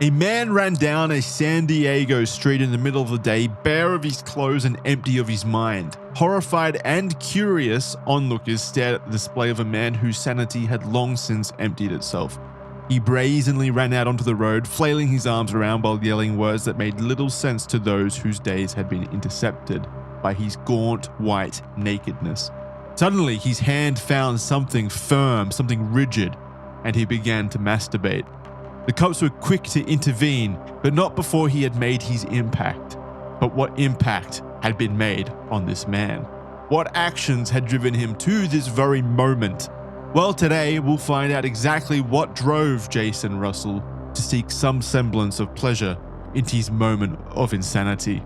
A man ran down a San Diego street in the middle of the day, bare of his clothes and empty of his mind. Horrified and curious, onlookers stared at the display of a man whose sanity had long since emptied itself. He brazenly ran out onto the road, flailing his arms around while yelling words that made little sense to those whose days had been intercepted by his gaunt white nakedness. Suddenly, his hand found something firm, something rigid, and he began to masturbate. The cops were quick to intervene, but not before he had made his impact. But what impact had been made on this man? What actions had driven him to this very moment? Well, today we'll find out exactly what drove Jason Russell to seek some semblance of pleasure into his moment of insanity.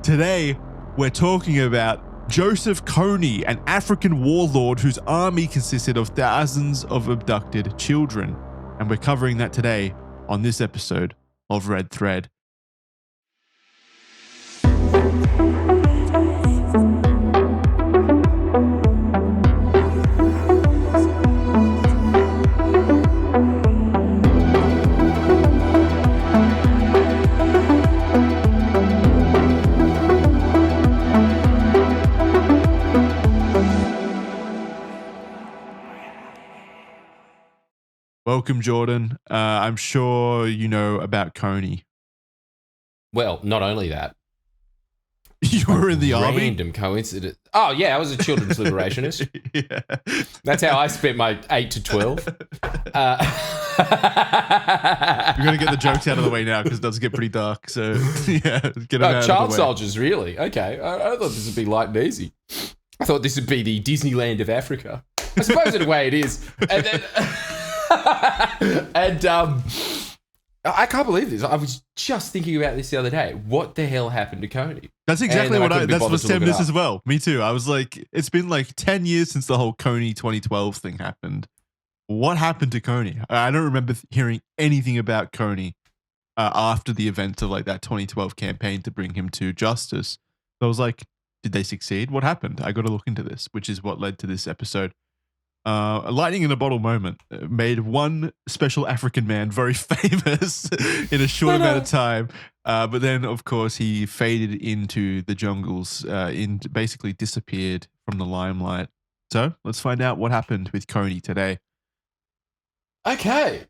Today, we're talking about Joseph Kony, an African warlord whose army consisted of thousands of abducted children. And we're covering that today on this episode of Red Thread. Welcome, Jordan. I'm sure you know about Kony. Well, not only that. You were in the army? Random coincidence. Oh, yeah, I was a children's liberationist. Yeah. That's how I spent my 8 to 12. We're going to get the jokes out of the way now because it does get pretty dark. So, yeah, get them out of the child way. soldiers, really? Okay. I thought this would be light and easy. I thought this would be the Disneyland of Africa. I suppose in a way it is. And then... and I can't believe this. I was just thinking about this the other day. What the hell happened to Kony? That's exactly what that's what Sam this as well. Me too. I was like, it's been like 10 years since the whole Kony 2012 thing happened. What happened to Kony? I don't remember hearing anything about Kony after the event of like that 2012 campaign to bring him to justice. So I was like, did they succeed? What happened? I got to look into this, which is what led to this episode. A lightning in a bottle moment made one special African man very famous in a short amount of time. But then, of course, he faded into the jungles, basically disappeared from the limelight. So let's find out what happened with Kony today. Okay.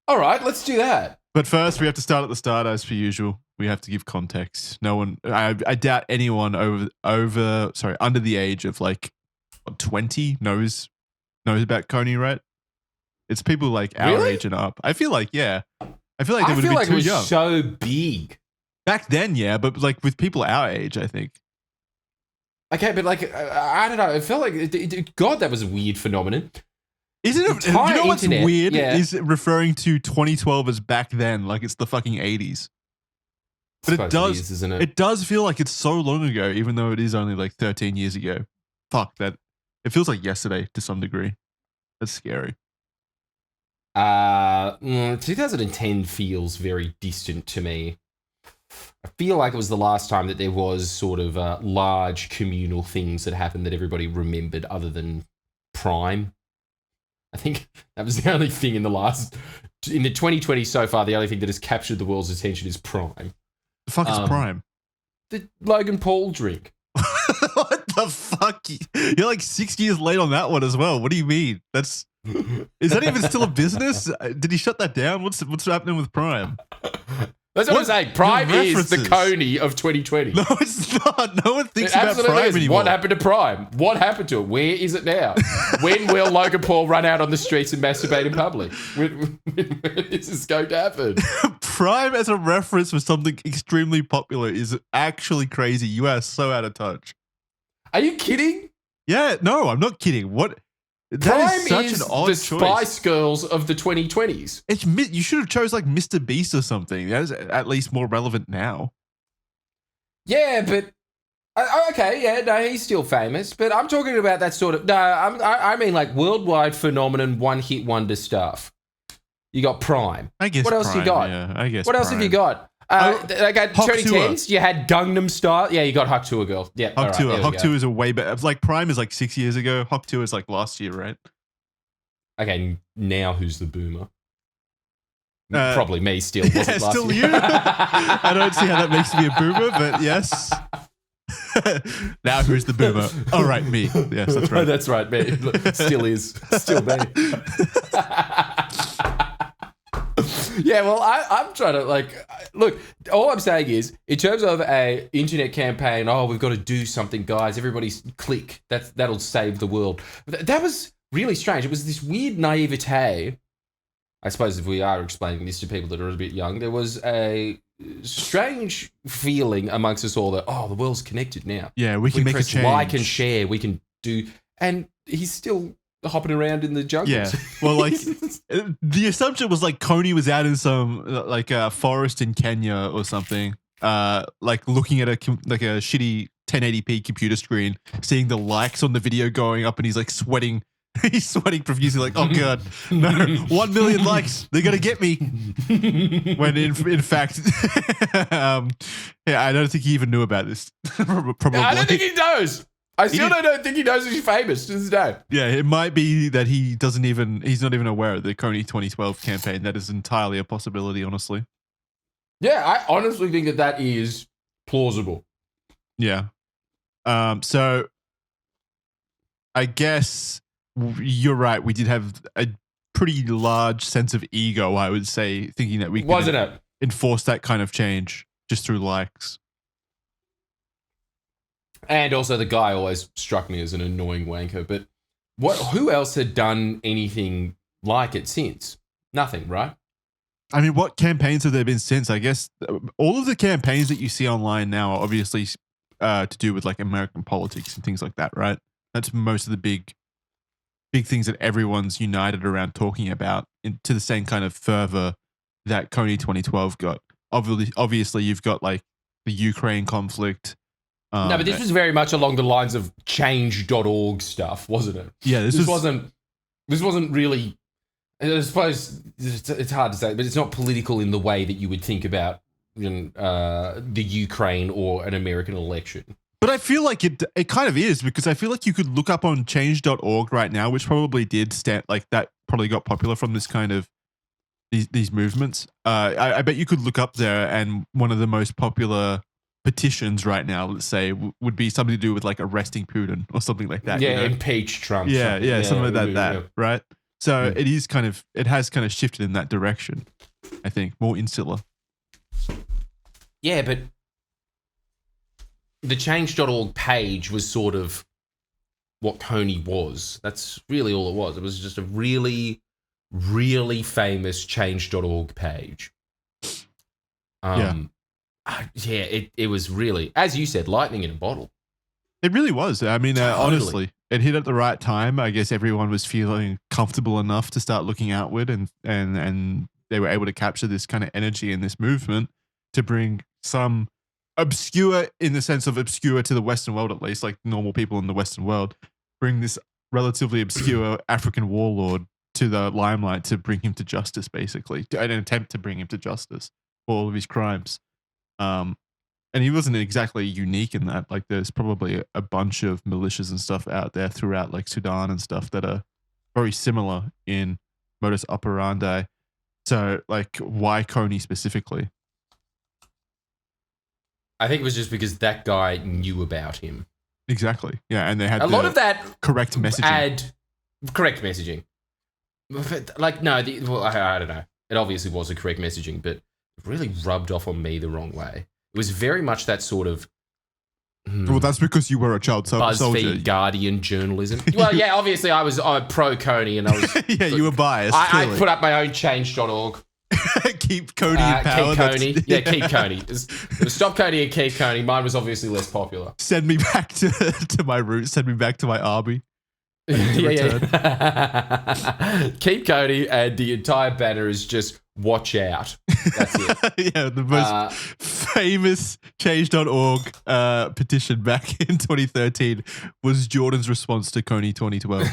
All right, let's do that. But first, we have to start at the start, as per usual. We have to give context. No one, I doubt anyone under the age of like 20 knows about Kony, right? It's people like our age and up. I feel like, yeah. I feel like they would have been too young. It was so big. Back then, yeah, but like with people our age, I think. Okay, but like, I don't know. It felt like, God, that was a weird phenomenon. Isn't it? You know what's weird? Yeah. Is referring to 2012 as back then, like it's the fucking 80s. But it does, isn't it? It does feel like it's so long ago, even though it is only like 13 years ago. Fuck that. It feels like yesterday to some degree. That's scary. 2010 feels very distant to me. I feel like it was the last time that there was sort of large communal things that happened that everybody remembered other than Prime. I think that was the only thing in the 2020 so far, the only thing that has captured the world's attention is Prime. The fuck is Prime? The Logan Paul drink. What the fuck? You're like 6 years late on that one as well. What do you mean? Is that even still a business? Did he shut that down? What's happening with Prime? That's what I'm saying. Prime is the Kony of 2020. No, it's not. No one thinks about Prime anymore. What happened to Prime? What happened to it? Where is it now? When will Logan Paul run out on the streets and masturbate in public? When is this going to happen? Prime as a reference for something extremely popular is actually crazy. You are so out of touch. Are you kidding? Yeah, no, I'm not kidding. What? Prime is an odd the choice. Spice Girls of the 2020s. You should have chose like Mr. Beast or something. That is at least more relevant now. Yeah, but okay, yeah, no, he's still famous. But I'm talking about that sort of. No, I mean like worldwide phenomenon, one-hit wonder stuff. You got Prime. I guess. What else Prime, you got? Yeah, I guess. What else have you got? Okay, 2010s, you had Gangnam Style. Yeah, you got Hak Tour Girl. Yeah, Hak Tour. Right, Hak Tour is a way better. Like Prime is like 6 years ago. Hak Tour is like last year, right? Okay, now who's the boomer? Probably me still. Was it last still year? you. I don't see how that makes me a boomer, but yes. Now who's the boomer? All right, me. Yes, that's right. That's right, me. Look, still is. Still me. Yeah, well, I'm trying to look, all I'm saying is, in terms of a internet campaign, we've got to do something, guys. Everybody click. That'll save the world. That was really strange. It was this weird naivete. I suppose if we are explaining this to people that are a bit young, there was a strange feeling amongst us all that, the world's connected now. Yeah, we can make a change. Like and share, we can do, and he's still hopping around in the jungles. Yeah, well, the assumption was Kony was out in some forest in Kenya or something, looking at a shitty 1080p computer screen, seeing the likes on the video going up, and he's sweating. He's sweating profusely, oh god, no, 1 million likes, they're gonna get me. When in fact, I don't think he even knew about this. Probably. I don't think he knows. I still don't think he knows he's famous to this day. Yeah, it might be that he's not even aware of the Kony 2012 campaign. That is entirely a possibility, honestly. Yeah, I honestly think that is plausible. Yeah. So I guess you're right. We did have a pretty large sense of ego, I would say, thinking that we could enforce that kind of change just through likes. And also, the guy always struck me as an annoying wanker. But who else had done anything like it since? Nothing, right? I mean, what campaigns have there been since? I guess all of the campaigns that you see online now are obviously to do with American politics and things like that, right? That's most of the big things that everyone's united around talking about to the same kind of fervor that Kony 2012 got. Obviously, you've got the Ukraine conflict. No, but this was very much along the lines of change.org stuff, wasn't it? Yeah, this wasn't really. I suppose it's hard to say, but it's not political in the way that you would think about the Ukraine or an American election. But I feel like it kind of is, because I feel like you could look up on change.org right now, which probably did stand that probably got popular from this kind of these movements. I bet you could look up there, and one of the most popular petitions right now, let's say, would be something to do with arresting Putin or something like that. Yeah, impeach Trump. Yeah, something like that, right? So it has kind of shifted in that direction, I think, more insular. Yeah, but the change.org page was sort of what Kony was. That's really all it was. It was just a really, really famous change.org page. It was really, as you said, lightning in a bottle. It really was. I mean, Totally. honestly, it hit at the right time. I guess everyone was feeling comfortable enough to start looking outward, and they were able to capture this kind of energy in this movement to bring some obscure, in the sense of obscure to the Western world, at least, normal people in the Western world, bring this relatively obscure African warlord to the limelight to bring him to justice, basically, an attempt to bring him to justice for all of his crimes. And he wasn't exactly unique in that. There's probably a bunch of militias and stuff out there throughout Sudan and stuff that are very similar in modus operandi. So why Kony specifically? I think it was just because that guy knew about him. Exactly. Yeah, and they had a lot of that correct messaging. Correct messaging. I don't know. It obviously was a correct messaging, but it really rubbed off on me the wrong way. It was very much that sort of well, that's because you were a child soldier. BuzzFeed Guardian journalism. Well, yeah, obviously I was pro Kony, and I was yeah, you were biased. I put up my own change.org. Keep Kony in power. Keep Kony. Yeah, keep Kony. It was Stop Kony and Keep Kony. Mine was obviously less popular. Send me back to my roots. Send me back to my army. Yeah. Keep Kony, and the entire banner is just watch out. That's it. Yeah, the most famous change.org petition back in 2013 was Jordan's response to Kony 2012.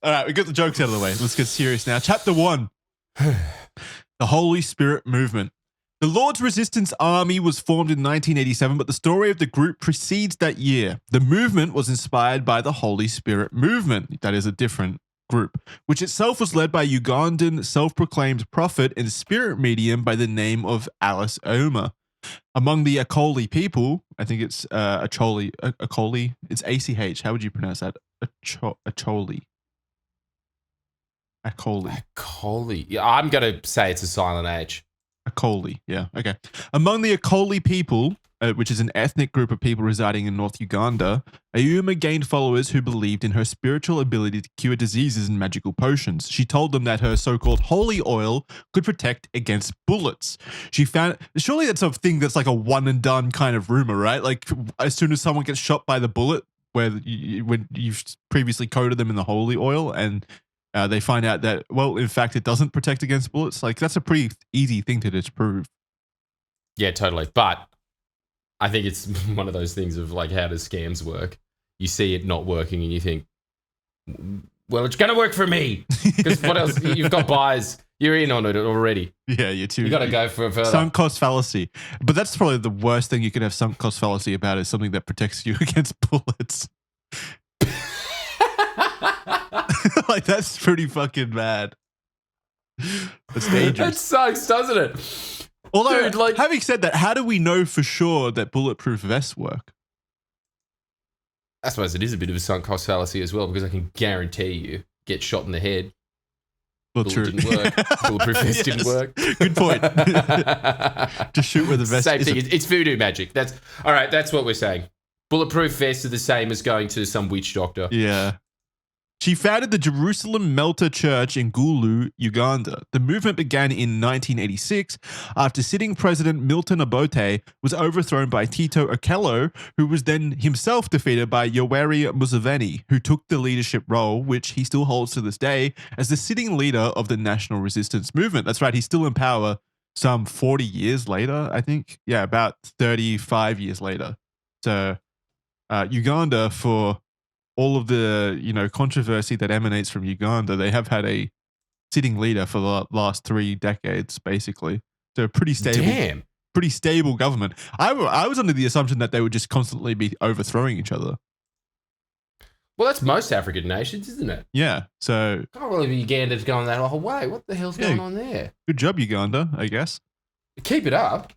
All right, we got the jokes out of the way. Let's get serious now. Chapter 1. The Holy Spirit Movement. The Lord's Resistance Army was formed in 1987, but the story of the group precedes that year. The movement was inspired by the Holy Spirit movement. That is a different group, which itself was led by Ugandan self-proclaimed prophet and spirit medium by the name of Alice Auma. Among the Akoli people, I think it's Akoli. It's ACH. How would you pronounce that? Acholi. Kony. Yeah, I'm going to say it's a silent H. Akoli. Yeah. Okay. Among the Akoli people, which is an ethnic group of people residing in North Uganda, Auma gained followers who believed in her spiritual ability to cure diseases and magical potions. She told them that her so-called holy oil could protect against bullets. She found, surely that's a thing that's like a one and done kind of rumor, right? Like as soon as someone gets shot by the bullet, when you've previously coated them in the holy oil and they find out that, well, in fact, it doesn't protect against bullets. Like that's a pretty easy thing to disprove. Yeah, totally. But I think it's one of those things of like, how does scams work? You see it not working and you think, well, it's going to work for me. Because what else? You've got buyers. You're in on it already. Yeah, you too. You got to go for further. Sunk cost fallacy. But that's probably the worst thing you can have sunk cost fallacy about is something that protects you against bullets. Like, that's pretty fucking bad. That's dangerous. That sucks, doesn't it? Although, dude, like, having said that, how do we know for sure that bulletproof vests work? I suppose it is a bit of a sunk cost fallacy as well, because I can guarantee you get shot in the head. Well, Bullet true. didn't work. Bulletproof vest didn't work. Good point. Just shoot with a vest. Same thing. It's voodoo magic. That's all right. That's what we're saying. Bulletproof vests are the same as going to some witch doctor. Yeah. She founded the Jerusalem Melter Church in Gulu, Uganda. The movement began in 1986 after sitting president Milton Obote was overthrown by Tito Okello, who was then himself defeated by Yoweri Museveni, who took the leadership role, which he still holds to this day, as the sitting leader of the national resistance movement. That's right, he's still in power some 40 years later, I think. Yeah, about 35 years later. So Uganda, for all of the controversy that emanates from Uganda, they have had a sitting leader for the last 3 decades, basically. So pretty stable government. I was under the assumption that they would just constantly be overthrowing each other. Well, that's most African nations, isn't it? Yeah. So can't believe Uganda's going that whole way. What the hell's going on there? Good job, Uganda, I guess. Keep it up.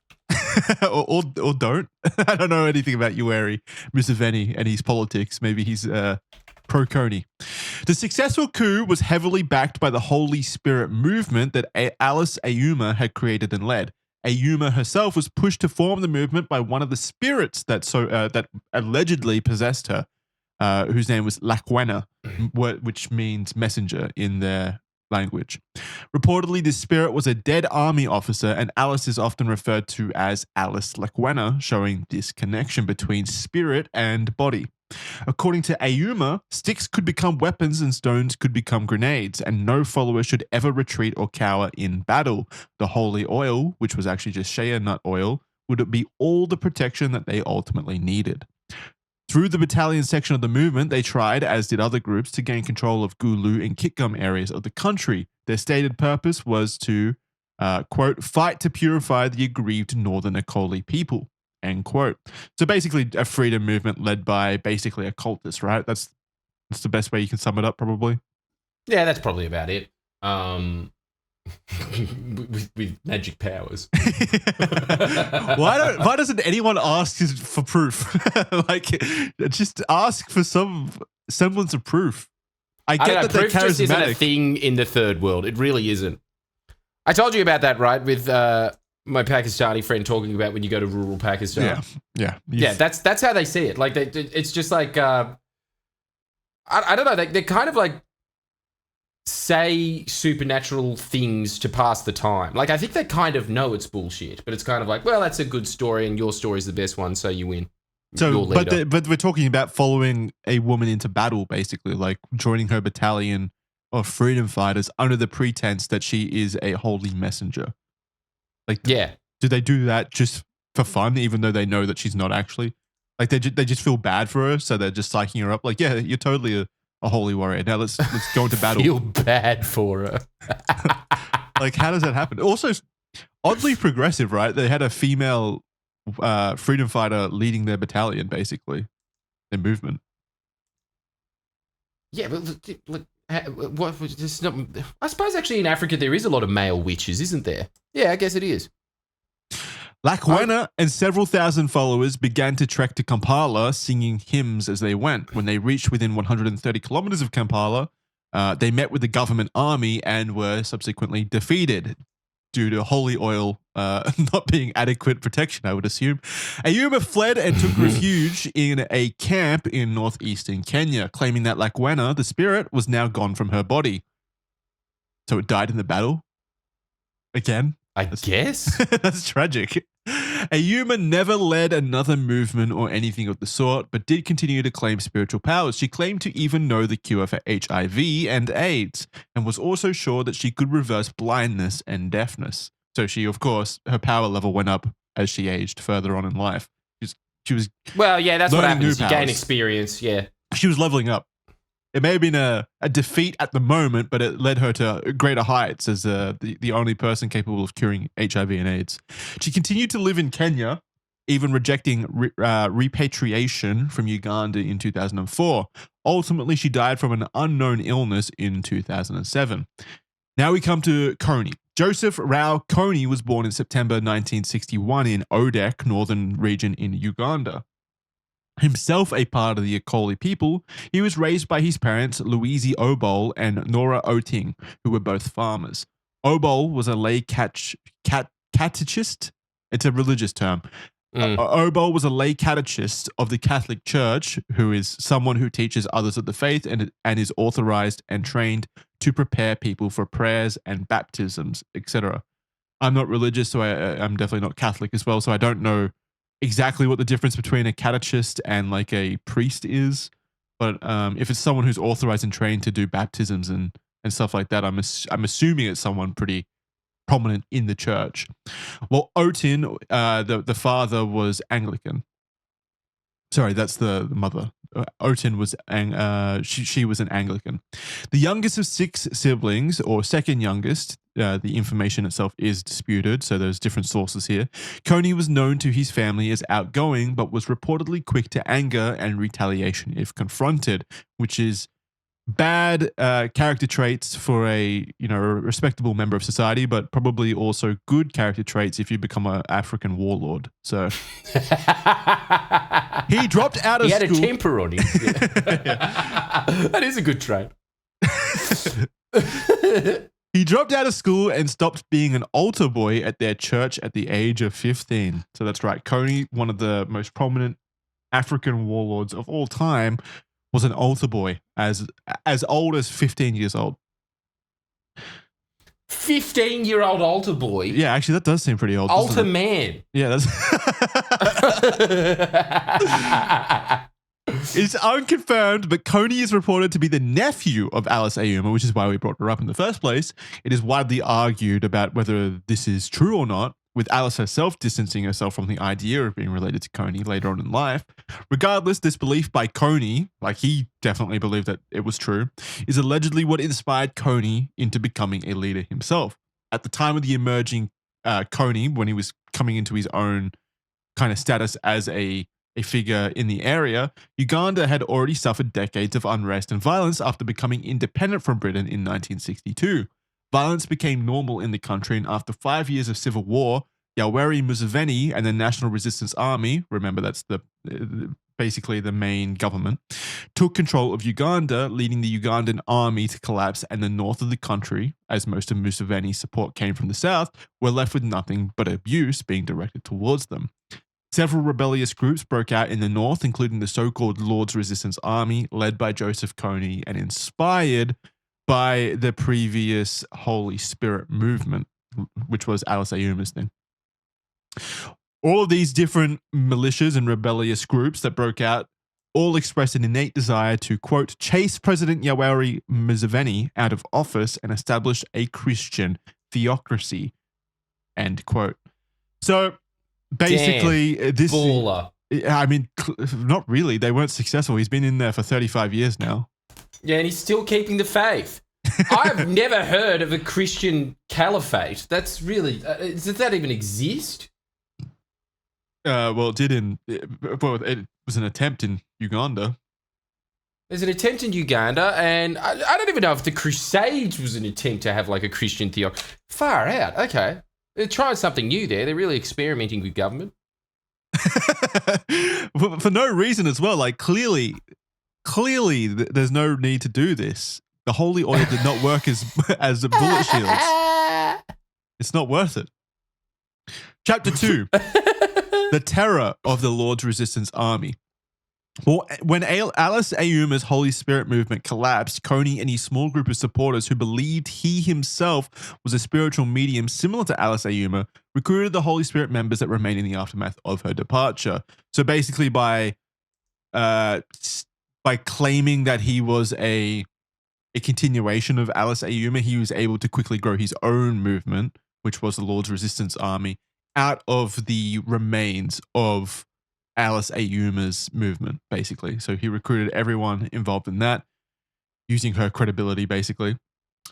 or don't. I don't know anything about Yoweri Museveni and his politics. Maybe he's pro Kony. The successful coup was heavily backed by the Holy Spirit movement that Alice Auma had created and led. Auma herself was pushed to form the movement by one of the spirits that allegedly possessed her, whose name was Lakwena, which means messenger in their language. Reportedly, this spirit was a dead army officer, and Alice is often referred to as Alice Lakwena, showing this connection between spirit and body. According to Auma, sticks could become weapons and stones could become grenades, and no follower should ever retreat or cower in battle. The holy oil, which was actually just shea nut oil, would be all the protection that they ultimately needed. Through the battalion section of the movement, they tried, as did other groups, to gain control of Gulu and Kitgum areas of the country. Their stated purpose was to, quote, fight to purify the aggrieved northern Akoli people, end quote. So basically a freedom movement led by basically a cultist, right? That's the best way you can sum it up, probably. Yeah, that's probably about it. With magic powers. Why doesn't anyone ask for proof? Like, just ask for some semblance of proof. I get that they're proof just isn't a charismatic. thing in the third world. It really isn't. I told you about that, right? With my Pakistani friend talking about when you go to rural Pakistan. Yeah. Yeah, that's how they see it. Like, it's just like, I don't know. They're kind of like, say supernatural things to pass the time. Like, I think they kind of know it's bullshit, but it's kind of like, well, that's a good story and your story's the best one, so you win. So, but we're talking about following a woman into battle, basically, like joining her battalion of freedom fighters under the pretense that she is a holy messenger. Like, yeah. Do they do that just for fun, even though they know that she's not actually? Like, they just feel bad for her, so they're just psyching her up. Like, yeah, you're totally a holy warrior. Now let's go into battle. Feel bad for her. Like, how does that happen? Also, oddly progressive, right? They had a female freedom fighter leading their battalion, basically, their movement. Yeah, but look, What was this? Not, I suppose actually in Africa there is a lot of male witches, isn't there? Yeah, I guess it is. Lakwena and several thousand followers began to trek to Kampala, singing hymns as they went. When they reached within 130 kilometers of Kampala, they met with the government army and were subsequently defeated due to holy oil not being adequate protection, I would assume. Ayuma fled and took refuge in a camp in northeastern Kenya, claiming that Lakwena, the spirit, was now gone from her body. So it died in the battle? Again? I guess. That's tragic. Ayuma never led another movement or anything of the sort, but did continue to claim spiritual powers. She claimed to even know the cure for HIV and AIDS, and was also sure that she could reverse blindness and deafness. So she, of course, her power level went up as she aged further on in life. She was well, yeah, that's what learning happens. new You gain powers. experience, yeah. She was leveling up. It may have been a defeat at the moment, but it led her to greater heights as the only person capable of curing HIV and AIDS. She continued to live in Kenya, even rejecting repatriation from Uganda in 2004. Ultimately, she died from an unknown illness in 2007. Now we come to Kony. Joseph Rao Kony was born in September 1961 in Odek, northern region in Uganda. Himself a part of the Akoli people, he was raised by his parents, Louise Obol and Nora Oting, who were both farmers. Obol was a lay catechist. It's a religious term. Obol was a lay catechist of the Catholic Church, who is someone who teaches others of the faith and is authorized and trained to prepare people for prayers and baptisms, etc. I'm not religious, so I'm definitely not Catholic as well, so I don't know exactly what the difference between a catechist and like a priest is, but if it's someone who's authorized and trained to do baptisms and stuff like that, I'm assuming it's someone pretty prominent in the church. Well, Otin, the father, was Anglican. Sorry, that's the mother. Otin was she was an Anglican. The youngest of 6 siblings, or second youngest. The information itself is disputed, so there's different sources here. Kony was known to his family as outgoing, but was reportedly quick to anger and retaliation if confronted, which is bad character traits for a respectable member of society, but probably also good character traits if you become an African warlord. So he dropped out of school. He had a temper on him. Yeah. That is a good trait. He dropped out of school and stopped being an altar boy at their church at the age of 15. So that's right. Kony, one of the most prominent African warlords of all time, was an altar boy as old as 15 years old. 15-year-old altar boy? Yeah, actually, that does seem pretty old. Altar man. Yeah, that's... It's unconfirmed, but Kony is reported to be the nephew of Alice Ayuma, which is why we brought her up in the first place. It is widely argued about whether this is true or not, with Alice herself distancing herself from the idea of being related to Kony later on in life. Regardless, this belief by Kony, like he definitely believed that it was true, is allegedly what inspired Kony into becoming a leader himself. At the time of the emerging Kony, when he was coming into his own kind of status as a figure in the area, Uganda had already suffered decades of unrest and violence after becoming independent from Britain in 1962. Violence became normal in the country, and after 5 years of civil war, Yoweri Museveni and the National Resistance Army, remember that's basically the main government, took control of Uganda, leading the Ugandan army to collapse, and the north of the country, as most of Museveni's support came from the south, were left with nothing but abuse being directed towards them. Several rebellious groups broke out in the north, including the so-called Lord's Resistance Army, led by Joseph Kony and inspired by the previous Holy Spirit movement, which was Alice Ayuma's thing. All of these different militias and rebellious groups that broke out all expressed an innate desire to, quote, chase President Yoweri Museveni out of office and establish a Christian theocracy, end quote. So basically, this baller. I mean, not really. They weren't successful. He's been in there for 35 years now. Yeah, and he's still keeping the faith. I've never heard of a Christian caliphate. That's really... does that even exist? Well, it did it was an attempt in Uganda. There's an attempt in Uganda, and I don't even know if the Crusades was an attempt to have like a Christian theocracy. Far out. Okay. They're trying something new there. They're really experimenting with government. For no reason as well. Like clearly, there's no need to do this. The holy oil did not work as bullet shields. It's not worth it. Chapter 2. The terror of the Lord's resistance army. Well, when Alice Ayuma's Holy Spirit movement collapsed, Kony and his small group of supporters who believed he himself was a spiritual medium similar to Alice Ayuma recruited the Holy Spirit members that remained in the aftermath of her departure. So basically by claiming that he was a continuation of Alice Ayuma, he was able to quickly grow his own movement, which was the Lord's Resistance Army, out of the remains of Alice Ayuma's movement, basically. So he recruited everyone involved in that, using her credibility, basically.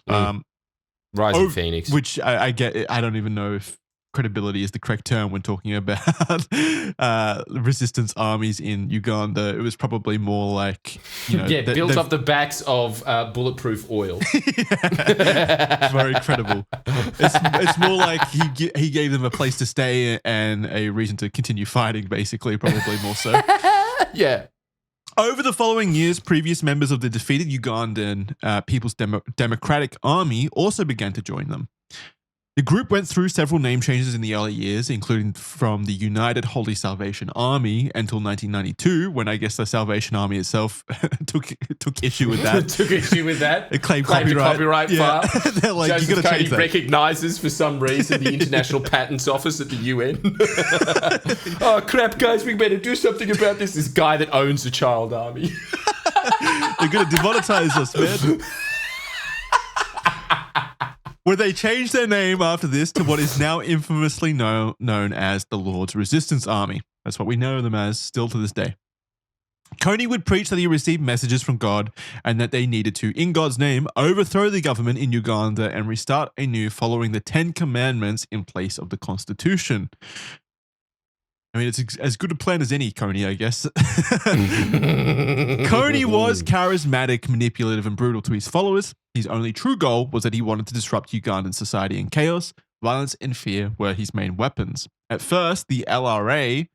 Rising Phoenix. Which I get. I don't even know if credibility is the correct term when talking about resistance armies in Uganda. It was probably more like, built off the backs of bulletproof oil. Very credible. It's more like he gave them a place to stay and a reason to continue fighting, basically, probably more so. Yeah. Over the following years, previous members of the defeated Ugandan People's Democratic Army also began to join them. The group went through several name changes in the early years, including from the United Holy Salvation Army until 1992, when I guess the Salvation Army itself took issue with that. Took issue with that. It claimed copyright yeah. file. They're like, Joseph you got to change Kony that. recognizes for some reason the International Patents Office at the UN. Oh crap, guys, we better do something about this. This guy that owns a child army. They're going to demonetize us, man. Where they changed their name after this to what is now infamously known as the Lord's Resistance Army. That's what we know them as still to this day. Kony would preach that he received messages from God and that they needed to, in God's name, overthrow the government in Uganda and restart anew following the 10 Commandments in place of the Constitution. I mean, it's as good a plan as any, Kony, I guess. Kony was charismatic, manipulative, and brutal to his followers. His only true goal was that he wanted to disrupt Ugandan society, and chaos, violence, and fear were his main weapons. At first, the LRA,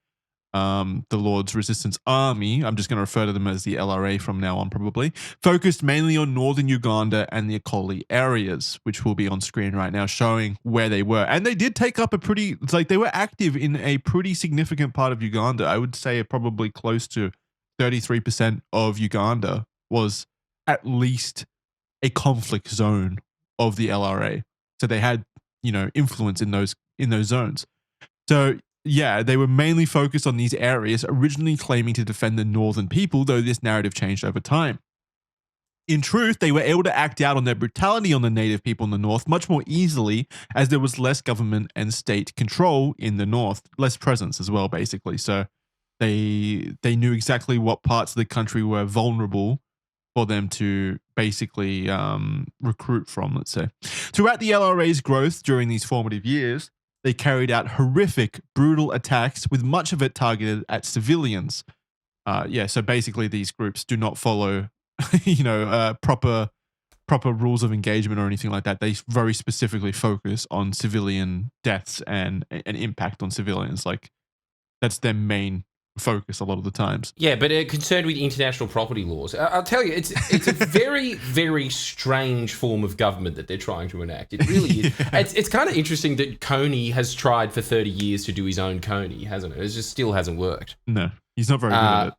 the Lord's Resistance Army, I'm just going to refer to them as the LRA from now on probably, focused mainly on northern Uganda and the Akoli areas, which will be on screen right now showing where they were. And they did take up they were active in a pretty significant part of Uganda. I would say probably close to 33% of Uganda was at least a conflict zone of the LRA. So they had, influence in those zones. So yeah, they were mainly focused on these areas, originally claiming to defend the northern people, though this narrative changed over time. In truth, they were able to act out on their brutality on the native people in the north much more easily, as there was less government and state control in the north, less presence as well, basically. So they knew exactly what parts of the country were vulnerable for them to basically recruit from, let's say. Throughout the LRA's growth during these formative years, they carried out horrific, brutal attacks, with much of it targeted at civilians. So basically these groups do not follow, proper rules of engagement or anything like that. They very specifically focus on civilian deaths and an impact on civilians. Like, that's their main focus a lot of the times. Yeah, but concerned with international property laws. I'll tell you, it's a very, very strange form of government that they're trying to enact. It really is. Yeah. It's kind of interesting that Kony has tried for 30 years to do his own Kony, hasn't it? It just still hasn't worked. No, he's not very good at it.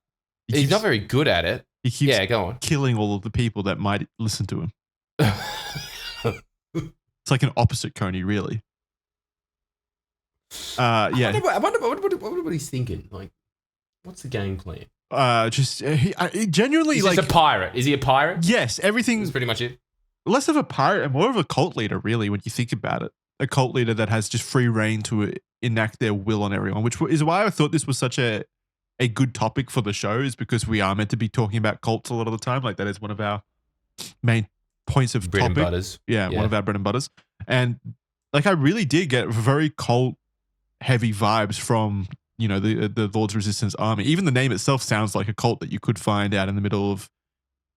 He's not very good at it. He keeps go on. killing all of the people that might listen to him. It's like an opposite Kony, really. Yeah. I wonder what he's thinking. Like, what's the game plan? Genuinely, he's just a pirate. Is he a pirate? Yes, everything. That's pretty much it. Less of a pirate and more of a cult leader, really, when you think about it. A cult leader that has just free reign to enact their will on everyone, which is why I thought this was such a good topic for the show, is because we are meant to be talking about cults a lot of the time. Like, that is one of our main points of bread topic. And butters. Yeah, one of our bread and butters. And like, I really did get very cult heavy vibes from, the Lord's Resistance Army. Even the name itself sounds like a cult that you could find out in the middle of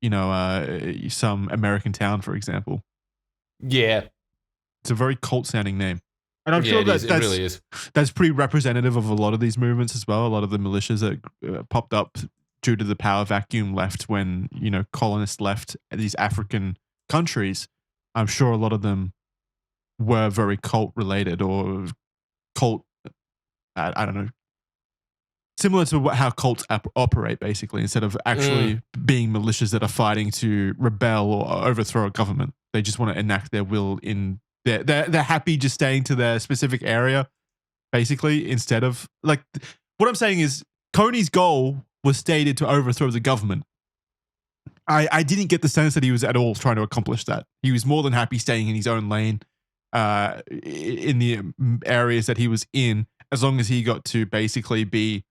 some American town, for example. Yeah. It's a very cult sounding name. And I'm Yeah, sure it is. It really is. that's pretty representative of a lot of these movements as well. A lot of the militias that popped up due to the power vacuum left when, colonists left these African countries. I'm sure a lot of them were very cult related or cult, I don't know, similar to how cults operate, basically, instead of actually being militias that are fighting to rebel or overthrow a government. They just want to enact their will in they're happy just staying to their specific area, basically, instead of what I'm saying is Kony's goal was stated to overthrow the government. I didn't get the sense that he was at all trying to accomplish that. He was more than happy staying in his own lane, in the areas that he was in, as long as he got to basically be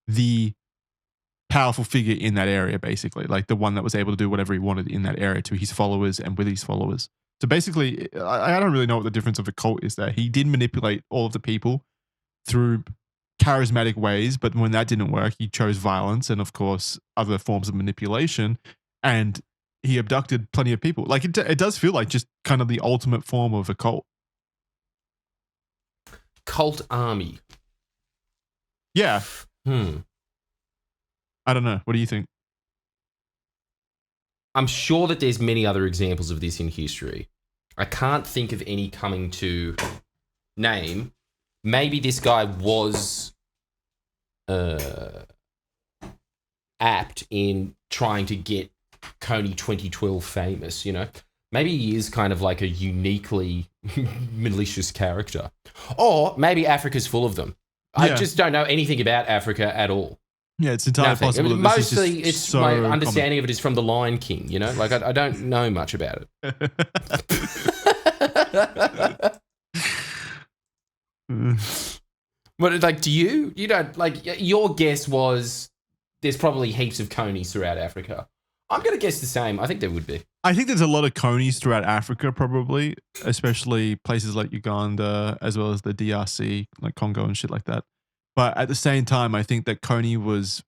the powerful figure in that area, basically, like the one that was able to do whatever he wanted in that area to his followers and with his followers. So basically, I don't really know what the difference of a cult is there. He did manipulate all of the people through charismatic ways, but when that didn't work, he chose violence and, of course, other forms of manipulation, and he abducted plenty of people. Like, it does feel like just kind of the ultimate form of a cult. Cult army. Yeah. I don't know. What do you think? I'm sure that there's many other examples of this in history. I can't think of any coming to name. Maybe this guy was apt in trying to get Kony 2012 famous, Maybe he is kind of like a uniquely malicious character. Or maybe Africa's full of them. Yeah. I just don't know anything about Africa at all. Yeah, it's entirely possible. Mostly, it's so my understanding of it is from The Lion King. Like I don't know much about it. But like, do you? You don't like. Your guess was there's probably heaps of Konys throughout Africa. I'm gonna guess the same. I think there would be. I think there's a lot of Konys throughout Africa, probably, especially places like Uganda as well as the DRC, like Congo and shit like that. But at the same time, I think that Kony was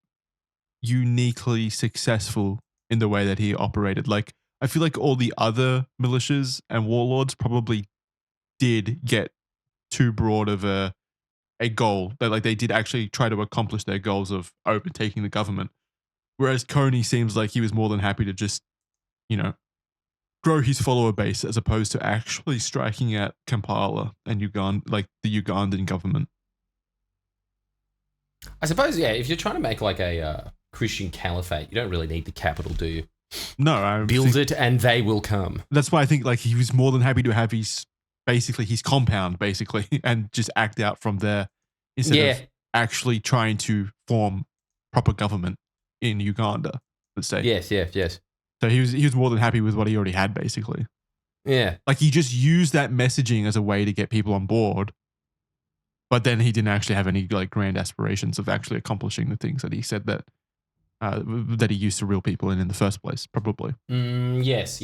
uniquely successful in the way that he operated. Like, I feel like all the other militias and warlords probably did get too broad of a goal. That they did actually try to accomplish their goals of overtaking the government. Whereas Kony seems like he was more than happy to just, grow his follower base as opposed to actually striking at Kampala and Uganda, like the Ugandan government. I suppose, yeah, if you're trying to make like a Christian caliphate, you don't really need the capital, do you? No. Build it and they will come. That's why I think he was more than happy to have his compound, basically, and just act out from there instead of actually trying to form proper government in Uganda, let's say. Yes. So he was more than happy with what he already had, basically. Yeah. Like, he just used that messaging as a way to get people on board. But then he didn't actually have any grand aspirations of actually accomplishing the things that he said that he used to reel people in the first place, probably. Yes.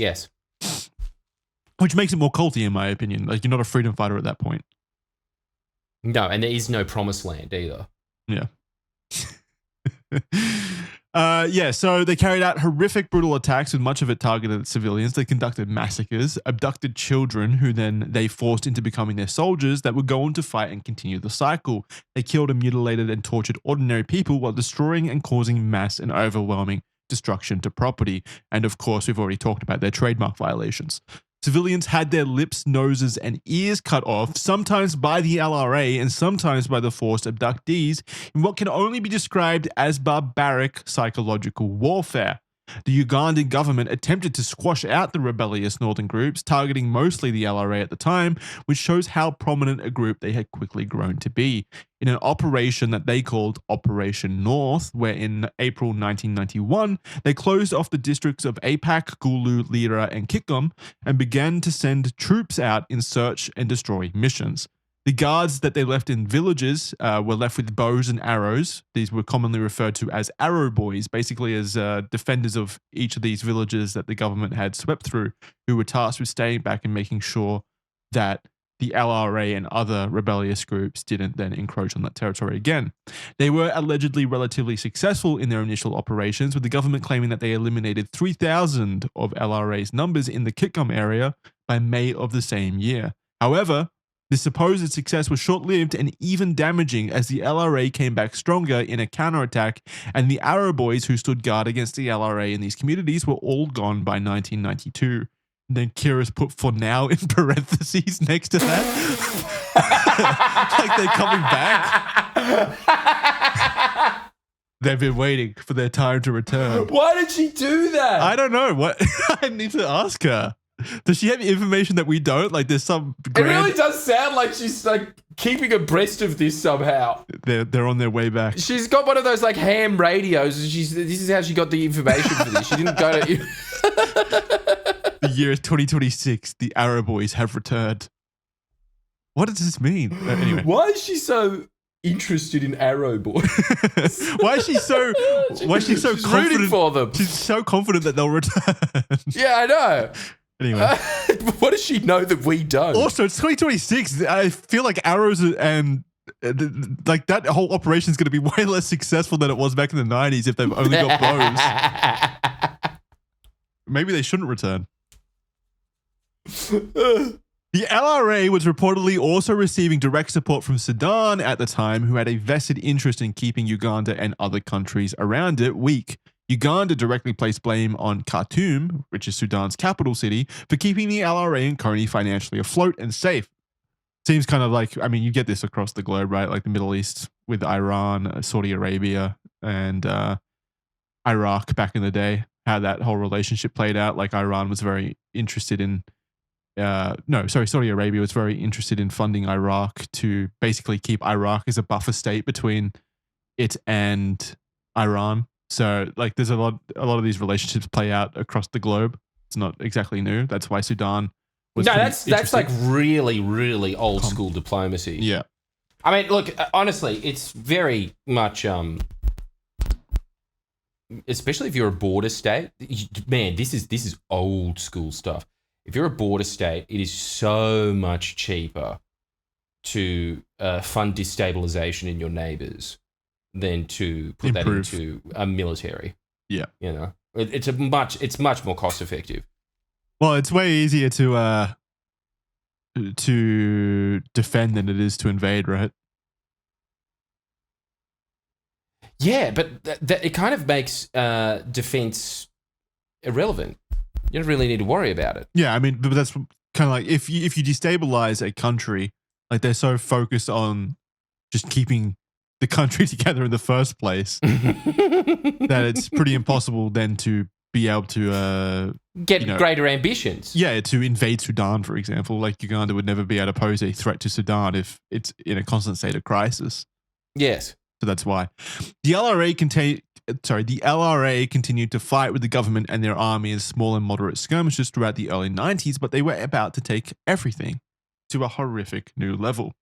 Which makes it more culty, in my opinion. Like, you're not a freedom fighter at that point. No, and there is no promised land either. Yeah. So they carried out horrific, brutal attacks, with much of it targeted at civilians. They conducted massacres, abducted children, who then they forced into becoming their soldiers that would go on to fight and continue the cycle. They killed and mutilated and tortured ordinary people while destroying and causing mass and overwhelming destruction to property. And of course, we've already talked about their trademark violations. Civilians had their lips, noses, and ears cut off, sometimes by the LRA and sometimes by the forced abductees, in what can only be described as barbaric psychological warfare. The Ugandan government attempted to squash out the rebellious northern groups, targeting mostly the LRA at the time, which shows how prominent a group they had quickly grown to be. In an operation that they called Operation North, where in April 1991, they closed off the districts of Apak, Gulu, Lira, and Kikum, and began to send troops out in search and destroy missions. The guards that they left in villages were left with bows and arrows. These were commonly referred to as arrow boys, basically as defenders of each of these villages that the government had swept through, who were tasked with staying back and making sure that the LRA and other rebellious groups didn't then encroach on that territory again. They were allegedly relatively successful in their initial operations, with the government claiming that they eliminated 3,000 of LRA's numbers in the Kitgum area by May of the same year. However, this supposed success was short-lived and even damaging, as the LRA came back stronger in a counterattack, and the Arrow Boys who stood guard against the LRA in these communities were all gone by 1992. And then Kira's put "for now" in parentheses next to that. Like they're coming back. They've been waiting for their time to return. Why did she do that? I don't know. What I need to ask her. Does she have information that we don't? Like there's some It really does sound like she's like keeping abreast of this somehow. They're on their way back. She's got one of those like ham radios. This is how she got the information for this. She didn't go to... The year is 2026. The Arrow Boys have returned. What does this mean? Anyway. Why is she so interested in Arrow Boys? Why is she so She's confident rooting for them? She's so confident that they'll return. Yeah, I know. Anyway. What does she know that we don't? Also, it's 2026. I feel like arrows and like that whole operation is going to be way less successful than it was back in the 90s if they've only got bows. Maybe they shouldn't return. The LRA was reportedly also receiving direct support from Sudan at the time, who had a vested interest in keeping Uganda and other countries around it weak. Uganda directly placed blame on Khartoum, which is Sudan's capital city, for keeping the LRA and Kony financially afloat and safe. Seems kind of like, I mean, you get this across the globe, right? Like the Middle East with Iran, Saudi Arabia, and Iraq back in the day, how that whole relationship played out. Like Iran was very interested in, Saudi Arabia was very interested in funding Iraq to basically keep Iraq as a buffer state between it and Iran. So like there's a lot of these relationships play out across the globe. It's not exactly new. That's why Sudan was that's like really, really old school diplomacy. Yeah. I mean, look, honestly, it's very much especially if you're a border state. Man, this is old school stuff. If you're a border state, it is so much cheaper to fund destabilization in your neighbors than to put that into a military. Yeah. You know, it's much more cost effective. Well, it's way easier to defend than it is to invade, right? Yeah, but it kind of makes defense irrelevant. You don't really need to worry about it. Yeah, I mean, but that's kind of like if you destabilize a country, like they're so focused on just keeping the country together in the first place that it's pretty impossible then to be able to get greater ambitions. Yeah, to invade Sudan, for example. Like Uganda would never be able to pose a threat to Sudan if it's in a constant state of crisis. Yes. So that's why. The LRA continued to fight with the government and their army in small and moderate skirmishes throughout the early 90s, but they were about to take everything to a horrific new level.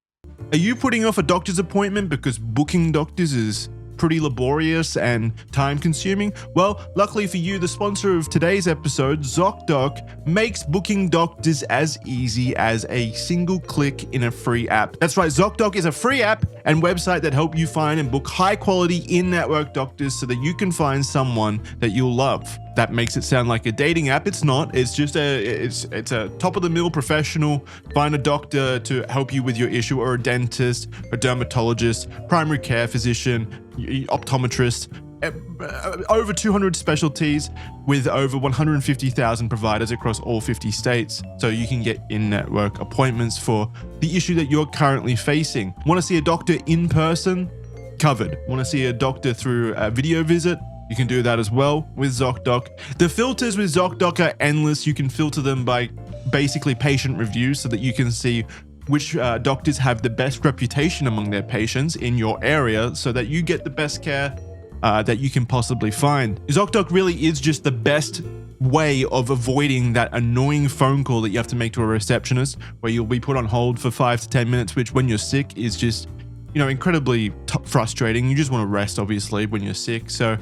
Are you putting off a doctor's appointment because booking doctors is pretty laborious and time-consuming? Well, luckily for you, the sponsor of today's episode, ZocDoc, makes booking doctors as easy as a single click in a free app. That's right, ZocDoc is a free app and website that help you find and book high-quality in-network doctors so that you can find someone that you'll love. That makes it sound like a dating app. It's not. It's just it's a top-of-the-mill professional. Find a doctor to help you with your issue, or a dentist, a dermatologist, primary care physician, optometrist, over 200 specialties with over 150,000 providers across all 50 states. So you can get in-network appointments for the issue that you're currently facing. Want to see a doctor in person? Covered. Want to see a doctor through a video visit? You can do that as well with ZocDoc. The filters with ZocDoc are endless. You can filter them by basically patient reviews so that you can see which doctors have the best reputation among their patients in your area so that you get the best care that you can possibly find. ZocDoc really is just the best way of avoiding that annoying phone call that you have to make to a receptionist where you'll be put on hold for 5 to 10 minutes, which when you're sick is just, incredibly frustrating. You just want to rest, obviously, when you're sick. So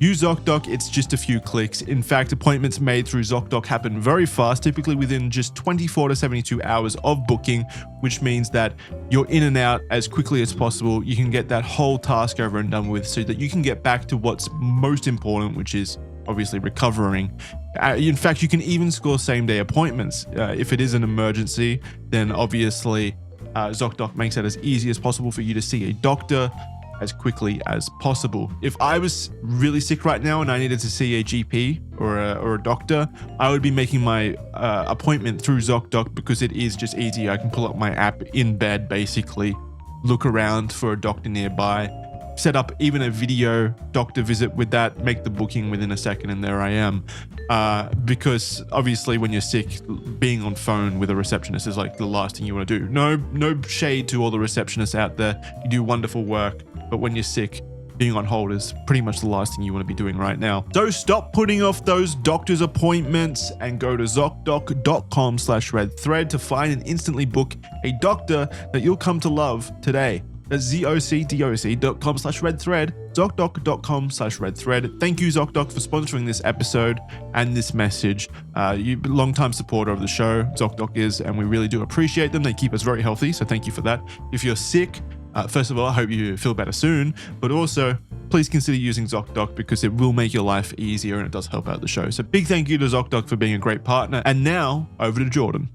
Use ZocDoc, it's just a few clicks. In fact, appointments made through ZocDoc happen very fast, typically within just 24 to 72 hours of booking, which means that you're in and out as quickly as possible. You can get that whole task over and done with so that you can get back to what's most important, which is obviously recovering. In fact, you can even score same-day appointments. If it is an emergency, then obviously ZocDoc makes it as easy as possible for you to see a doctor as quickly as possible. If I was really sick right now and I needed to see a GP or a doctor, I would be making my appointment through ZocDoc because it is just easy. I can pull up my app in bed, basically, look around for a doctor nearby, set up even a video doctor visit with that, make the booking within a second, and there I am. Because obviously when you're sick, being on phone with a receptionist is like the last thing you want to do. No shade to all the receptionists out there. You do wonderful work, but when you're sick, being on hold is pretty much the last thing you want to be doing right now. So stop putting off those doctor's appointments and go to ZocDoc.com/redthread to find and instantly book a doctor that you'll come to love today. That's ZocDoc.com/redthread, ZocDoc.com/redthread. Thank you, ZocDoc, for sponsoring this episode and this message. You've been a long-time supporter of the show, ZocDoc is, and we really do appreciate them. They keep us very healthy, so thank you for that. If you're sick, first of all, I hope you feel better soon, but also please consider using ZocDoc because it will make your life easier and it does help out the show. So big thank you to ZocDoc for being a great partner. And now over to Jordan.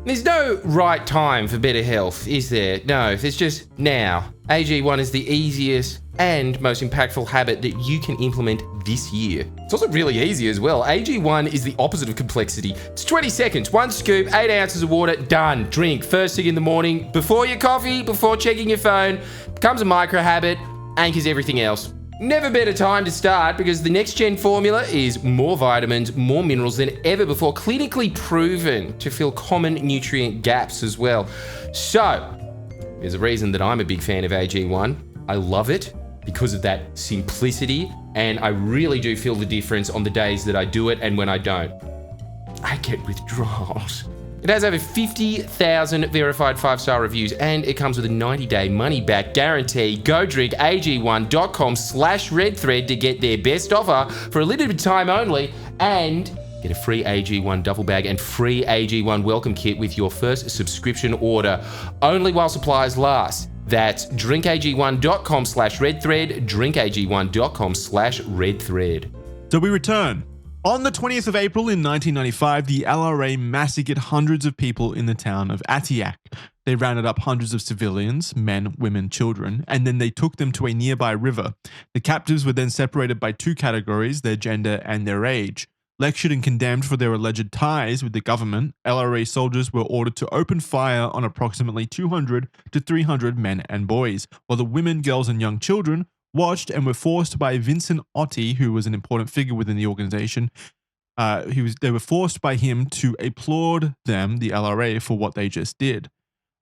There's no right time for better health, is there? No, there's just now. AG1 is the easiest and most impactful habit that you can implement this year. It's also really easy as well. AG1 is the opposite of complexity. It's 20 seconds, 1 scoop, 8 ounces of water, done. Drink first thing in the morning, before your coffee, before checking your phone. Becomes a micro habit, anchors everything else. Never better time to start because the next gen formula is more vitamins, more minerals than ever before, clinically proven to fill common nutrient gaps as well. So, there's a reason that I'm a big fan of AG1. I love it because of that simplicity, and I really do feel the difference on the days that I do it and when I don't. I get withdrawals. It has over 50,000 verified 5-star reviews, and it comes with a 90-day money-back guarantee. Go drink AG1.com/redthread to get their best offer for a limited time only, and get a free AG1 duffel bag and free AG1 welcome kit with your first subscription order, only while supplies last. That's drinkag1.com/redthread, drinkag1.com/redthread. So we return. On the 20th of April in 1995, the LRA massacred hundreds of people in the town of Atiak. They rounded up hundreds of civilians, men, women, children, and then they took them to a nearby river. The captives were then separated by 2 categories, their gender and their age. Lectured and condemned for their alleged ties with the government, LRA soldiers were ordered to open fire on approximately 200 to 300 men and boys, while the women, girls, and young children watched and were forced by Vincent Otti, who was an important figure within the organization. They were forced by him to applaud them, the LRA, for what they just did.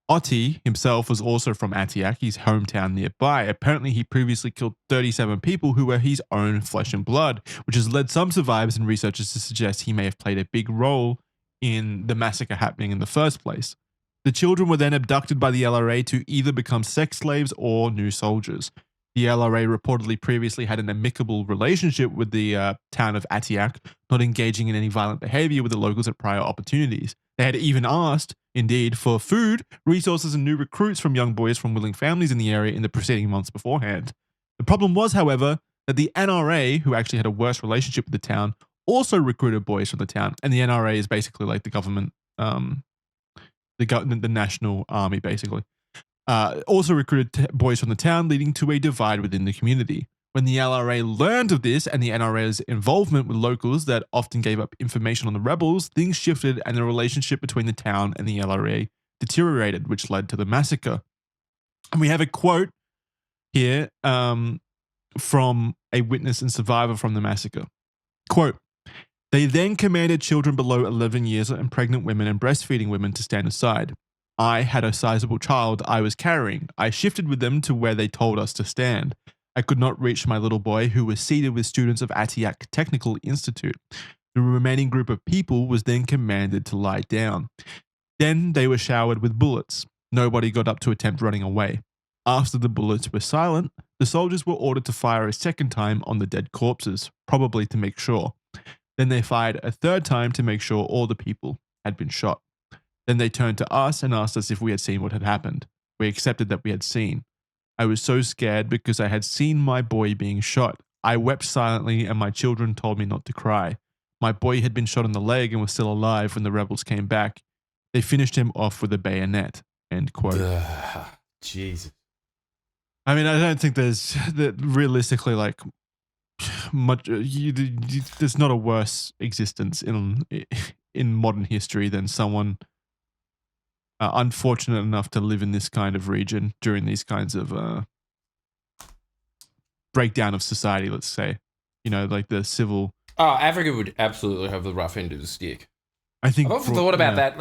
Otti himself was also from Atiak, his hometown nearby. Apparently, he previously killed 37 people who were his own flesh and blood, which has led some survivors and researchers to suggest he may have played a big role in the massacre happening in the first place. The children were then abducted by the LRA to either become sex slaves or new soldiers. The LRA reportedly previously had an amicable relationship with the town of Atiak, not engaging in any violent behavior with the locals at prior opportunities. They had even asked, indeed, for food, resources, and new recruits from young boys from willing families in the area in the preceding months beforehand. The problem was, however, that the NRA, who actually had a worse relationship with the town, also recruited boys from the town. And the NRA is basically like the government, the national army, basically. Also recruited boys from the town, leading to a divide within the community. When the LRA learned of this and the NRA's involvement with locals that often gave up information on the rebels, things shifted and the relationship between the town and the LRA deteriorated, which led to the massacre. And we have a quote here from a witness and survivor from the massacre. Quote, "They then commanded children below 11 years and pregnant women and breastfeeding women to stand aside. I had a sizable child I was carrying. I shifted with them to where they told us to stand. I could not reach my little boy, who was seated with students of Atiak Technical Institute. The remaining group of people was then commanded to lie down. Then they were showered with bullets. Nobody got up to attempt running away. After the bullets were silent, The soldiers were ordered to fire a second time on the dead corpses, probably to make sure. Then they fired a third time to make sure all the people had been shot. Then they turned to us and asked us if we had seen what had happened. We accepted that we had seen. I was so scared because I had seen my boy being shot. I wept silently and my children told me not to cry. My boy had been shot in the leg and was still alive when the rebels came back. They finished him off with a bayonet. End quote. Jesus. I mean, I don't think there's realistically like much. There's not a worse existence in modern history than someone unfortunate enough to live in this kind of region during these kinds of breakdown of society. Let's say, like the civil. Oh, Africa would absolutely have the rough end of the stick. I think I've often thought about that.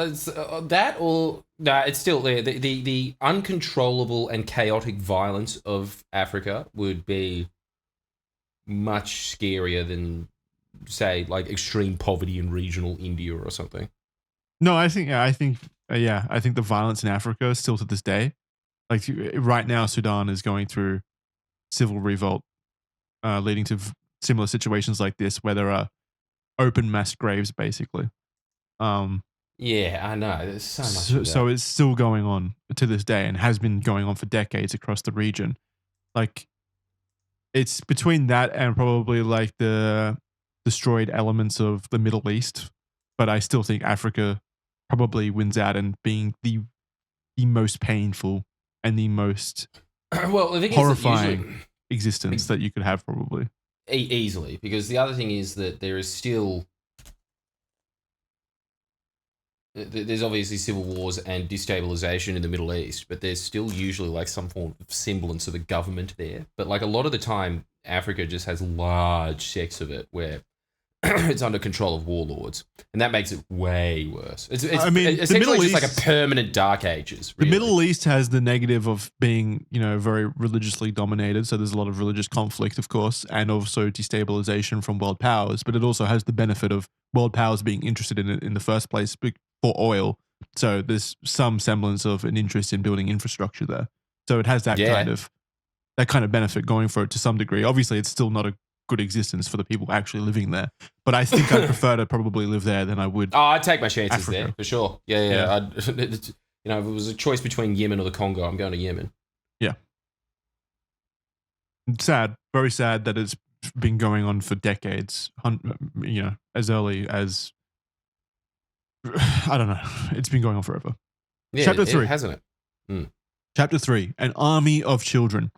That or no, it's still there. The uncontrollable and chaotic violence of Africa would be much scarier than, say, like extreme poverty in regional India or something. No, I think the violence in Africa is still to this day. Like right now, Sudan is going through civil revolt, leading to similar situations like this, where there are open mass graves, basically. Yeah, I know. There's so much. So it's still going on to this day and has been going on for decades across the region. Like it's between that and probably like the destroyed elements of the Middle East, but I still think Africa probably wins out in being the most painful and the most horrifying existence that you could have, probably easily. Because the other thing is that there is still. There's obviously civil wars and destabilization in the Middle East, but there's still usually like some form of semblance of a government there. But like a lot of the time, Africa just has large sects of it where it's under control of warlords, and that makes it way worse. It's essentially the Middle East, like a permanent Dark Ages. Really. The Middle East has the negative of being, very religiously dominated. So there's a lot of religious conflict, of course, and also destabilization from world powers. But it also has the benefit of world powers being interested in it in the first place for oil. So there's some semblance of an interest in building infrastructure there. So it has that kind of benefit going for it to some degree. Obviously, it's still not a good existence for the people actually living there. But I think I'd prefer to probably live there than I would. Oh, I'd take my chances Africa. there for sure. Yeah. If it was a choice between Yemen or the Congo, I'm going to Yemen. Yeah. It's sad, very sad that it's been going on for decades. As early as I don't know. It's been going on forever. Yeah, Chapter 3, hasn't it? Mm. Chapter 3, An Army of Children.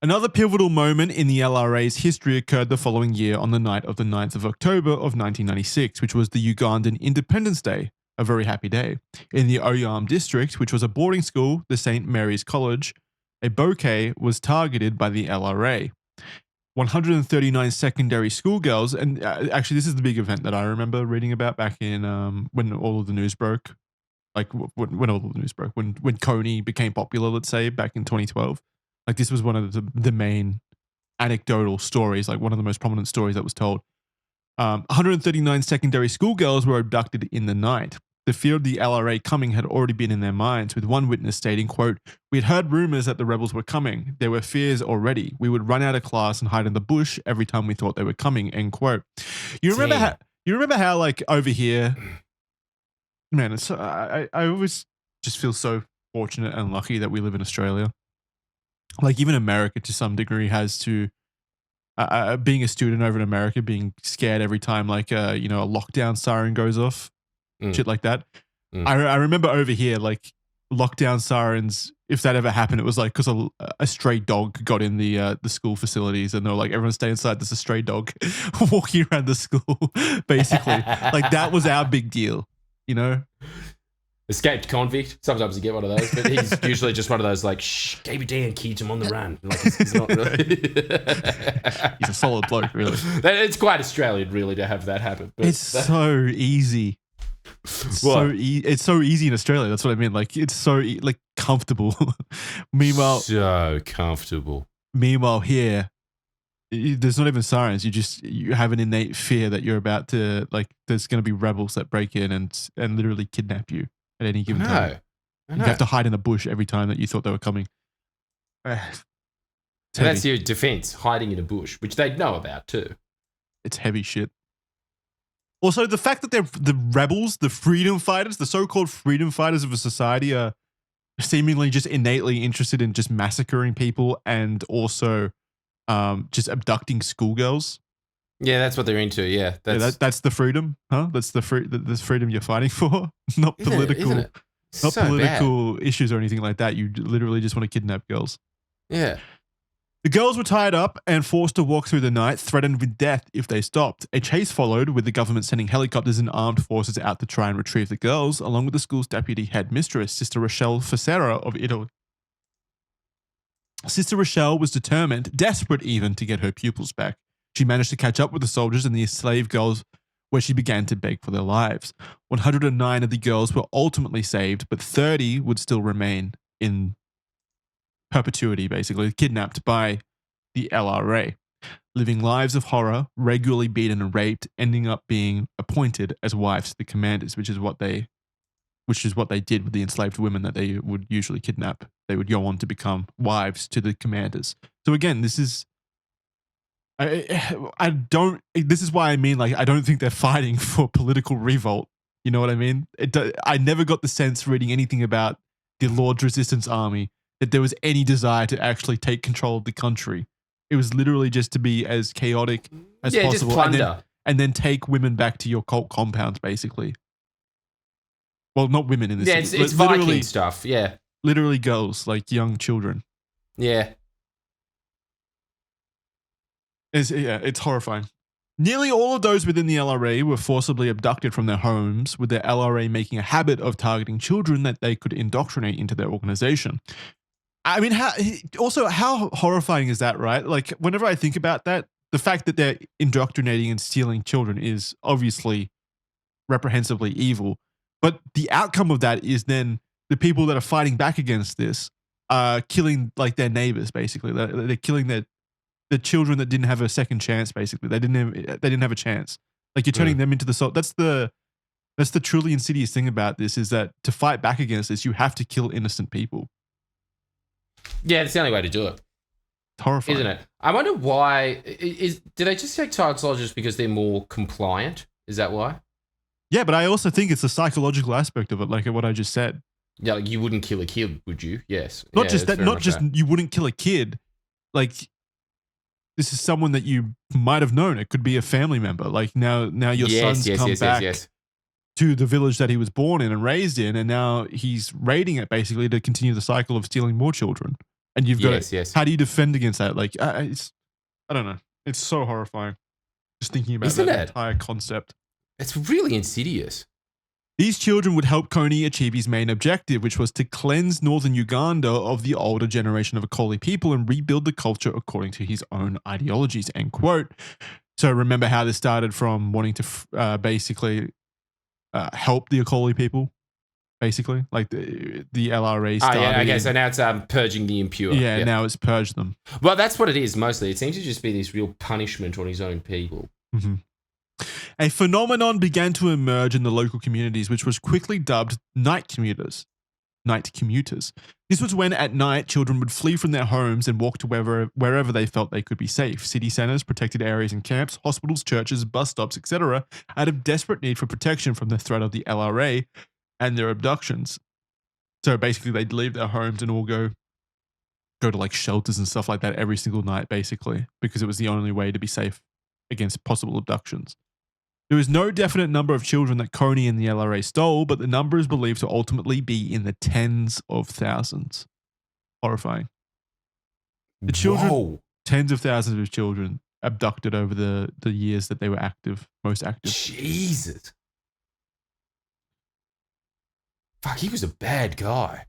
Another pivotal moment in the LRA's history occurred the following year on the night of the 9th of October of 1996, which was the Ugandan Independence Day, a very happy day. In the Oyam district, which was a boarding school, the St. Mary's College, a bouquet was targeted by the LRA. 139 secondary schoolgirls, and actually this is the big event that I remember reading about back in when all of the news broke, like when all of the news broke, when Kony became popular, let's say back in 2012. Like this was one of the main anecdotal stories, like one of the most prominent stories that was told. 139 secondary schoolgirls were abducted in the night. The fear of the LRA coming had already been in their minds, with one witness stating, quote, "We had heard rumors that the rebels were coming. There were fears already. We would run out of class and hide in the bush every time we thought they were coming," end quote. You remember how like over here, man, it's I always just feel so fortunate and lucky that we live in Australia. Like even America to some degree has to being a student over in America, being scared every time like a lockdown siren goes off. Shit like that. I remember over here, like lockdown sirens, if that ever happened, it was like because a stray dog got in the school facilities and they were like, everyone stay inside, there's a stray dog walking around the school, basically. Like that was our big deal, Escaped convict. Sometimes you get one of those, but he's usually just one of those like, shh, keep it down, kids, I'm on the run. Like he's not really. He's a solid bloke, really. It's quite Australian, really, to have that happen. But it's so easy. It's so easy in Australia. That's what I mean. Like it's so comfortable. So comfortable. Meanwhile, here, there's not even sirens. You have an innate fear that you're about to there's going to be rebels that break in and literally kidnap you at any given time. You have to hide in the bush every time that you thought they were coming. And that's your defense, hiding in a bush, which they'd know about too. It's heavy shit. Also, the fact that they're the rebels, the freedom fighters, the so-called freedom fighters of a society are seemingly just innately interested in just massacring people and also just abducting schoolgirls. Yeah, that's what they're into. Yeah, that's the freedom, huh? That's the freedom you're fighting for, not political, isn't it? not So political issues or anything like that. You literally just want to kidnap girls. Yeah. The girls were tied up and forced to walk through the night, threatened with death if they stopped. A chase followed, with the government sending helicopters and armed forces out to try and retrieve the girls, along with the school's deputy headmistress, Sister Rochelle Facera of Italy. Sister Rochelle was determined, desperate even, to get her pupils back. She managed to catch up with the soldiers and the enslaved girls, where she began to beg for their lives. 109 of the girls were ultimately saved, but 30 would still remain in perpetuity, basically, kidnapped by the LRA, living lives of horror, regularly beaten and raped, ending up being appointed as wives to the commanders, which is what they did with the enslaved women that they would usually kidnap. They would go on to become wives to the commanders. So again, this is this is why I mean, like, I don't think they're fighting for political revolt. You know what I mean? I never got the sense reading anything about the Lord's Resistance Army that there was any desire to actually take control of the country. It was literally just to be as chaotic as possible. Just plunder. And then take women back to your cult compounds, basically. Well, not women in this. Yeah, it's Viking stuff. Yeah. Literally girls, like young children. Yeah. It's horrifying. Nearly all of those within the LRA were forcibly abducted from their homes, with the LRA making a habit of targeting children that they could indoctrinate into their organization. I mean, how horrifying is that, right? Like, whenever I think about that, the fact that they're indoctrinating and stealing children is obviously reprehensibly evil. But the outcome of that is then the people that are fighting back against this are killing, like, their neighbors, basically. They're killing the children that didn't have a second chance, basically. They didn't have a chance. Like, you're turning them into the soul. That's the truly insidious thing about this, is that to fight back against this, you have to kill innocent people. Yeah, it's the only way to do it. It's horrifying. Isn't it? I wonder why. Do they just take child soldiers because they're more compliant? Is that why? Yeah, but I also think it's the psychological aspect of it, like what I just said. Yeah, like, you wouldn't kill a kid, would you? Yes. Not just that. Not just you wouldn't kill a kid. Like, this is someone that you might have known. It could be a family member. Like, now your son's come back to the village that he was born in and raised in, and now he's raiding it, basically, to continue the cycle of stealing more children. And you've got how do you defend against that? Like, I don't know. It's so horrifying just thinking about that entire concept. It's really insidious. These children would help Kony achieve his main objective, which was to cleanse northern Uganda of the older generation of Akoli people and rebuild the culture according to his own ideologies, end quote. So remember how this started from wanting to basically help the Akoli people, basically? Like the LRA started. Oh, yeah, okay, so now it's purging the impure. Yeah, now it's purged them. Well, that's what it is, mostly. It seems to just be this real punishment on his own people. Mm-hmm. A phenomenon began to emerge in the local communities, which was quickly dubbed night commuters. This was when, at night, children would flee from their homes and walk to wherever they felt they could be safe. City centers, protected areas and camps, hospitals, churches, bus stops, etc., out of desperate need for protection from the threat of the LRA and their abductions. So basically, they'd leave their homes and all go to like shelters and stuff like that every single night, basically, because it was the only way to be safe against possible abductions. There is no definite number of children that Kony and the LRA stole, but the number is believed to ultimately be in the tens of thousands. Horrifying. The children, tens of thousands of children abducted over the years that they were most active. Jesus. Fuck, he was a bad guy.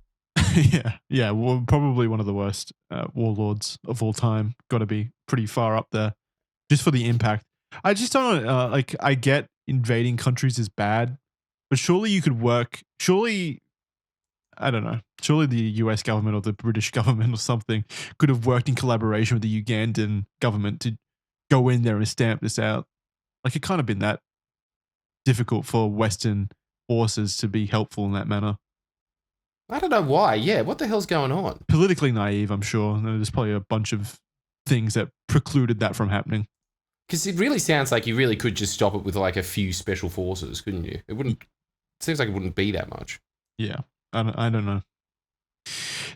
Yeah. Well, probably one of the worst warlords of all time. Got to be pretty far up there, just for the impact. I just don't like, I get invading countries is bad, but surely you could work. Surely, I don't know. Surely the US government or the British government or something could have worked in collaboration with the Ugandan government to go in there and stamp this out. Like, it can't have been that difficult for Western forces to be helpful in that manner. I don't know why. Yeah, what the hell's going on? Politically naive, I'm sure. There's probably a bunch of things that precluded that from happening. Because it really sounds like you really could just stop it with like a few special forces, couldn't you? It seems like it wouldn't be that much. Yeah, I don't know.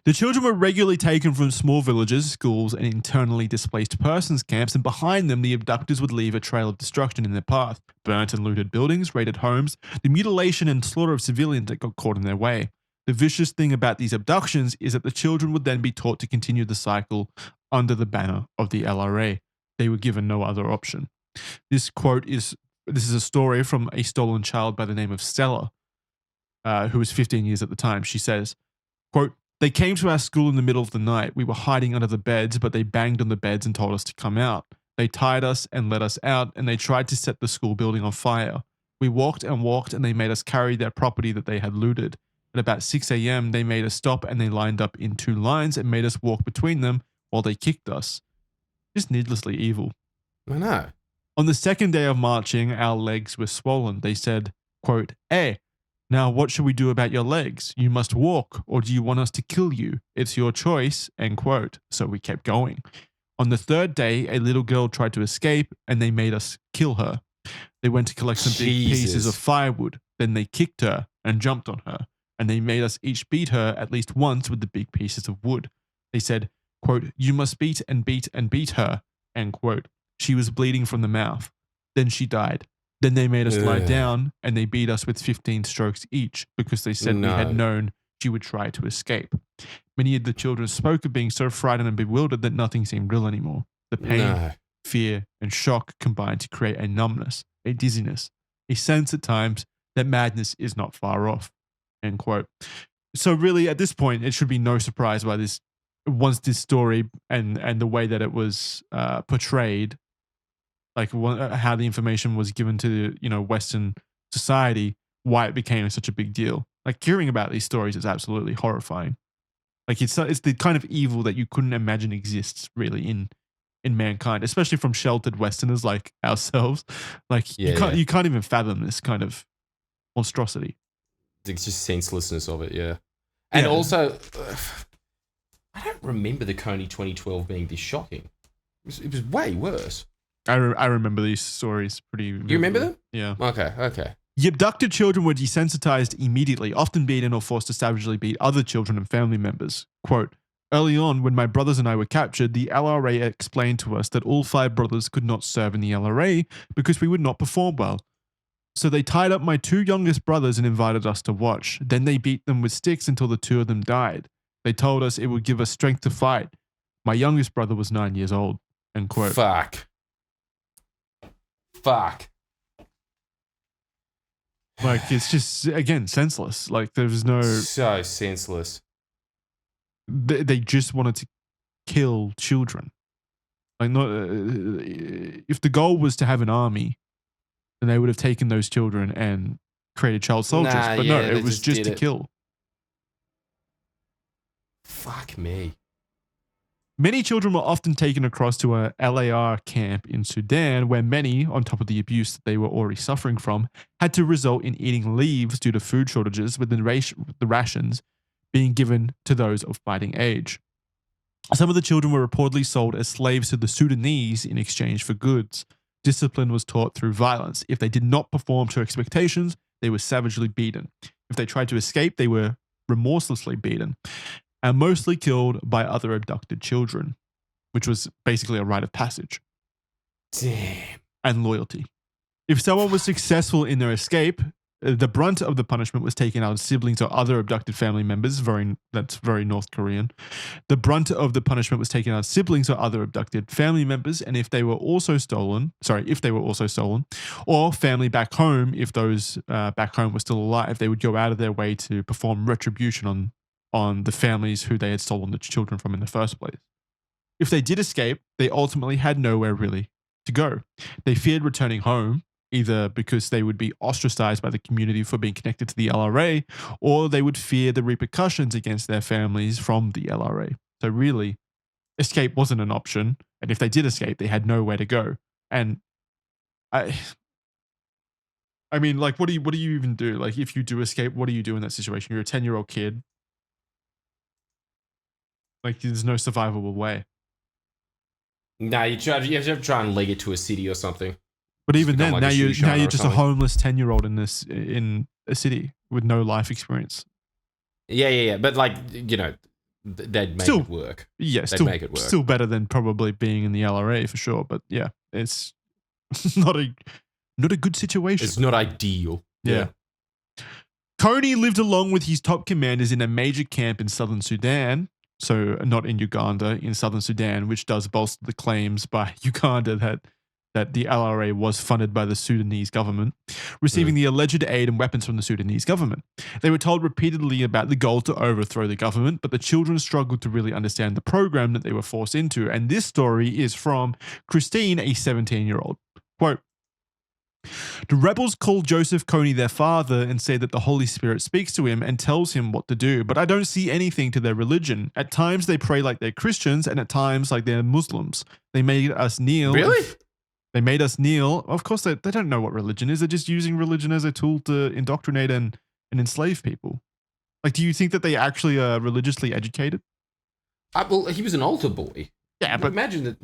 The children were regularly taken from small villages, schools, and internally displaced persons camps, and behind them, the abductors would leave a trail of destruction in their path. Burnt and looted buildings, raided homes, the mutilation and slaughter of civilians that got caught in their way. The vicious thing about these abductions is that the children would then be taught to continue the cycle under the banner of the LRA. They were given no other option. This is a story from a stolen child by the name of Stella, who was 15 years at the time. She says, quote, "They came to our school in the middle of the night. We were hiding under the beds, but they banged on the beds and told us to come out. They tied us and let us out, and they tried to set the school building on fire. We walked and walked, and they made us carry their property that they had looted. At about 6 a.m., they made us stop, and they lined up in 2 lines and made us walk between them while they kicked us." Just needlessly evil. I know. On the second day of marching, our legs were swollen. They said, quote, now what should we do about your legs? You must walk, or do you want us to kill you? It's your choice, end quote. So we kept going. On the third day, a little girl tried to escape, and they made us kill her. They went to collect some big pieces of firewood. Then they kicked her and jumped on her, and they made us each beat her at least once with the big pieces of wood. They said, quote, you must beat and beat and beat her, end quote. She was bleeding from the mouth. Then she died. Then they made us lie down, and they beat us with 15 strokes each because they said we had known she would try to escape. Many of the children spoke of being so frightened and bewildered that nothing seemed real anymore. The pain, fear, and shock combined to create a numbness, a dizziness, a sense at times that madness is not far off, end quote. So really, at this point, it should be no surprise why this, once this story and the way that it was portrayed, like how the information was given to Western society, why it became such a big deal. Like hearing about these stories is absolutely horrifying. Like it's the kind of evil that you couldn't imagine exists really in mankind, especially from sheltered Westerners like ourselves. Like you can't even fathom this kind of monstrosity. It's just senselessness of it, yeah. And also, I don't remember the Kony 2012 being this shocking. It was way worse. I remember these stories pretty vividly. You remember them? Yeah. Okay. The abducted children were desensitized immediately, often beaten or forced to savagely beat other children and family members. Quote, early on, when my brothers and I were captured, the LRA explained to us that all 5 brothers could not serve in the LRA because we would not perform well. So they tied up my 2 youngest brothers and invited us to watch. Then they beat them with sticks until the 2 of them died. They told us it would give us strength to fight. My youngest brother was 9 years old. End quote. Fuck. Like, it's just, again, senseless. Like, there's no... So senseless. They just wanted to kill children. Like, not... if the goal was to have an army, then they would have taken those children and created child soldiers. But no, it was just to kill. Fuck me. Many children were often taken across to a LAR camp in Sudan, where many, on top of the abuse that they were already suffering from, had to result in eating leaves due to food shortages, with the rations being given to those of fighting age. Some of the children were reportedly sold as slaves to the Sudanese in exchange for goods. Discipline was taught through violence. If they did not perform to expectations, they were savagely beaten. If they tried to escape, they were remorselessly beaten, and mostly killed by other abducted children, which was basically a rite of passage. Damn. And loyalty. If someone was successful in their escape, the brunt of the punishment was taken out of siblings or other abducted family members. That's very North Korean. The brunt of the punishment was taken out of siblings or other abducted family members, and if they were also stolen, or family back home, if those back home were still alive, they would go out of their way to perform retribution on the families who they had stolen the children from in the first place. If they did escape, they ultimately had nowhere really to go. They feared returning home, either because they would be ostracized by the community for being connected to the LRA, or they would fear the repercussions against their families from the LRA. So really, escape wasn't an option. And if they did escape, they had nowhere to go. And I mean, like, what do you even do? Like, if you do escape, what do you do in that situation? You're a 10-year-old kid. Like, there's no survivable way. No, you have to try and leg it to a city or something. But Just even become then, like now a shoe you're shiner or just a something. homeless 10-year-old in a city with no life experience. Yeah. But like, they'd make Still, it work. yeah, They'd make it work. still better than probably being in the LRA for sure. But yeah, it's not a good situation. It's not ideal. Yeah. Kony lived along with his top commanders in a major camp in southern Sudan. So not in Uganda, in southern Sudan, which does bolster the claims by Uganda that the LRA was funded by the Sudanese government, receiving the alleged aid and weapons from the Sudanese government. They were told repeatedly about the goal to overthrow the government, but the children struggled to really understand the program that they were forced into. And this story is from Christine, a 17-year-old. Quote, the rebels call Joseph Kony their father and say that the Holy Spirit speaks to him and tells him what to do, but I don't see anything to their religion. At times they pray like they're Christians, and at times like they're Muslims. They made us kneel. Really? They made us kneel. Of course, they don't know what religion is. They're just using religion as a tool to indoctrinate and enslave people. Like, do you think that they actually are religiously educated? Well, he was an altar boy. Yeah, but imagine that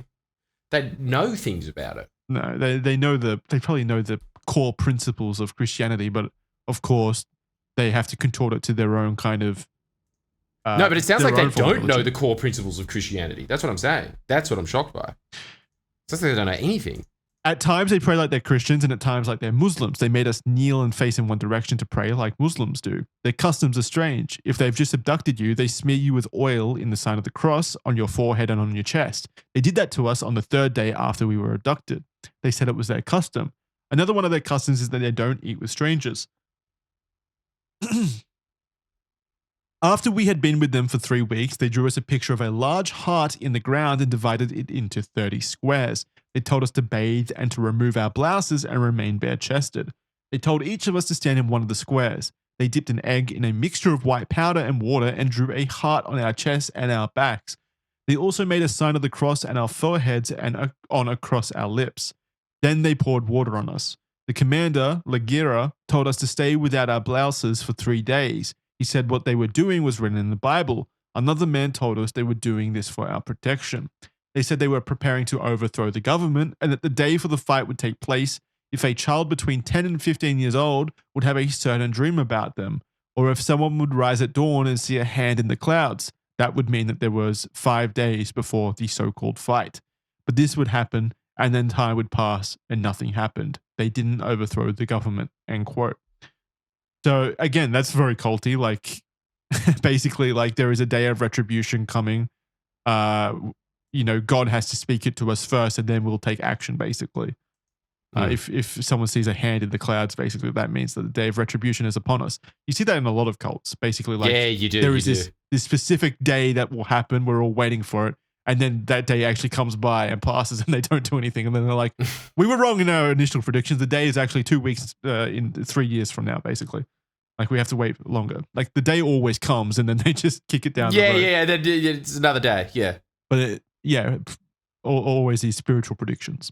they'd know things about it. No, they probably know the core principles of Christianity, but of course they have to contort it to their own kind of. No, but it sounds like they don't know religion. the core principles of Christianity. That's what I'm saying. That's what I'm shocked by. It sounds like they don't know anything. At times they pray like they're Christians, and at times like they're Muslims. They made us kneel and face in one direction to pray like Muslims do. Their customs are strange. If they've just abducted you, they smear you with oil in the sign of the cross on your forehead and on your chest. They did that to us on the third day after we were abducted. They said it was their custom. Another one of their customs is that they don't eat with strangers. After we had been with them for 3 weeks, they drew us a picture of a large heart in the ground and divided it into 30 squares. They told us to bathe and to remove our blouses and remain bare-chested. They told each of us to stand in one of the squares. They dipped an egg in a mixture of white powder and water and drew a heart on our chests and our backs. They also made a sign of the cross on our foreheads and on across our lips. Then they poured water on us. The commander, Lagira, told us to stay without our blouses for 3 days. He said what they were doing was written in the Bible. Another man told us they were doing this for our protection. They said they were preparing to overthrow the government and that the day for the fight would take place if a child between 10 and 15 years old would have a certain dream about them, or if someone would rise at dawn and see a hand in the clouds. That would mean that there was 5 days before the so-called fight. But this would happen, and then time would pass, and nothing happened. They didn't overthrow the government, end quote. So again, that's very culty. Like, basically, like there is a day of retribution coming. God has to speak it to us first, and then we'll take action. Basically, if someone sees a hand in the clouds, basically that means that the day of retribution is upon us. You see that in a lot of cults. Basically, like you do. There is this specific day that will happen. We're all waiting for it. And then that day actually comes by and passes and they don't do anything. And then they're like, we were wrong in our initial predictions. The day is actually 2 weeks in 3 years from now, basically. Like we have to wait longer. Like the day always comes and then they just kick it down the road. Yeah. It's another day. Yeah. But always these spiritual predictions.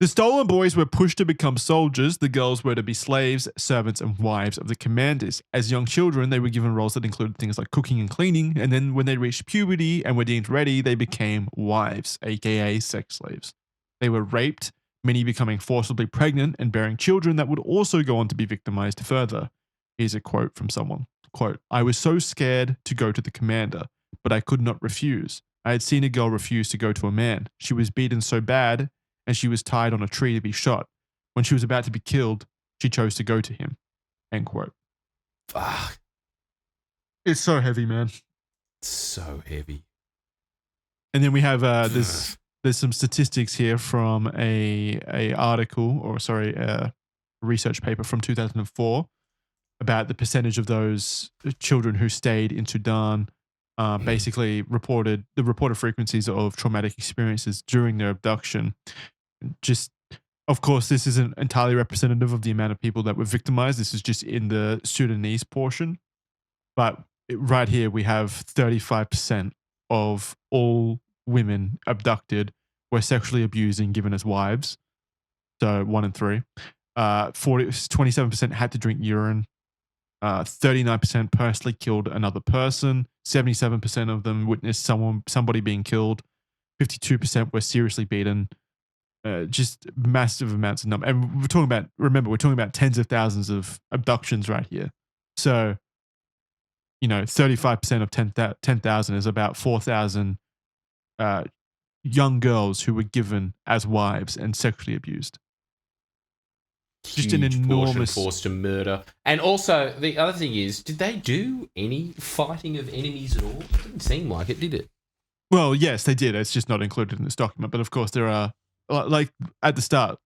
The stolen boys were pushed to become soldiers. The girls were to be slaves, servants, and wives of the commanders. As young children, they were given roles that included things like cooking and cleaning. And then when they reached puberty and were deemed ready, they became wives, aka sex slaves. They were raped, many becoming forcibly pregnant and bearing children that would also go on to be victimized further. Here's a quote from someone. Quote, I was so scared to go to the commander, but I could not refuse. I had seen a girl refuse to go to a man. She was beaten so bad and she was tied on a tree to be shot. When she was about to be killed, she chose to go to him. End quote. Fuck. It's so heavy, man. So heavy. And then we have there's some statistics here from a research paper from 2004 about the percentage of those children who stayed in Sudan. Basically reported frequencies of traumatic experiences during their abduction. Just, of course, this isn't entirely representative of the amount of people that were victimized. This is just in the Sudanese portion. But right here, we have 35% of all women abducted were sexually abused and given as wives. So 1 in 3. 27% had to drink urine. 39% personally killed another person. 77% of them witnessed somebody being killed. 52% were seriously beaten. Just massive amounts of number. And we're talking about tens of thousands of abductions right here. So, 35% of 10,000 is about 4,000 young girls who were given as wives and sexually abused. Just an enormous forced to murder. And also, the other thing is, did they do any fighting of enemies at all? It didn't seem like it, did it? Well, yes, they did. It's just not included in this document. But of course, there are, like at the start,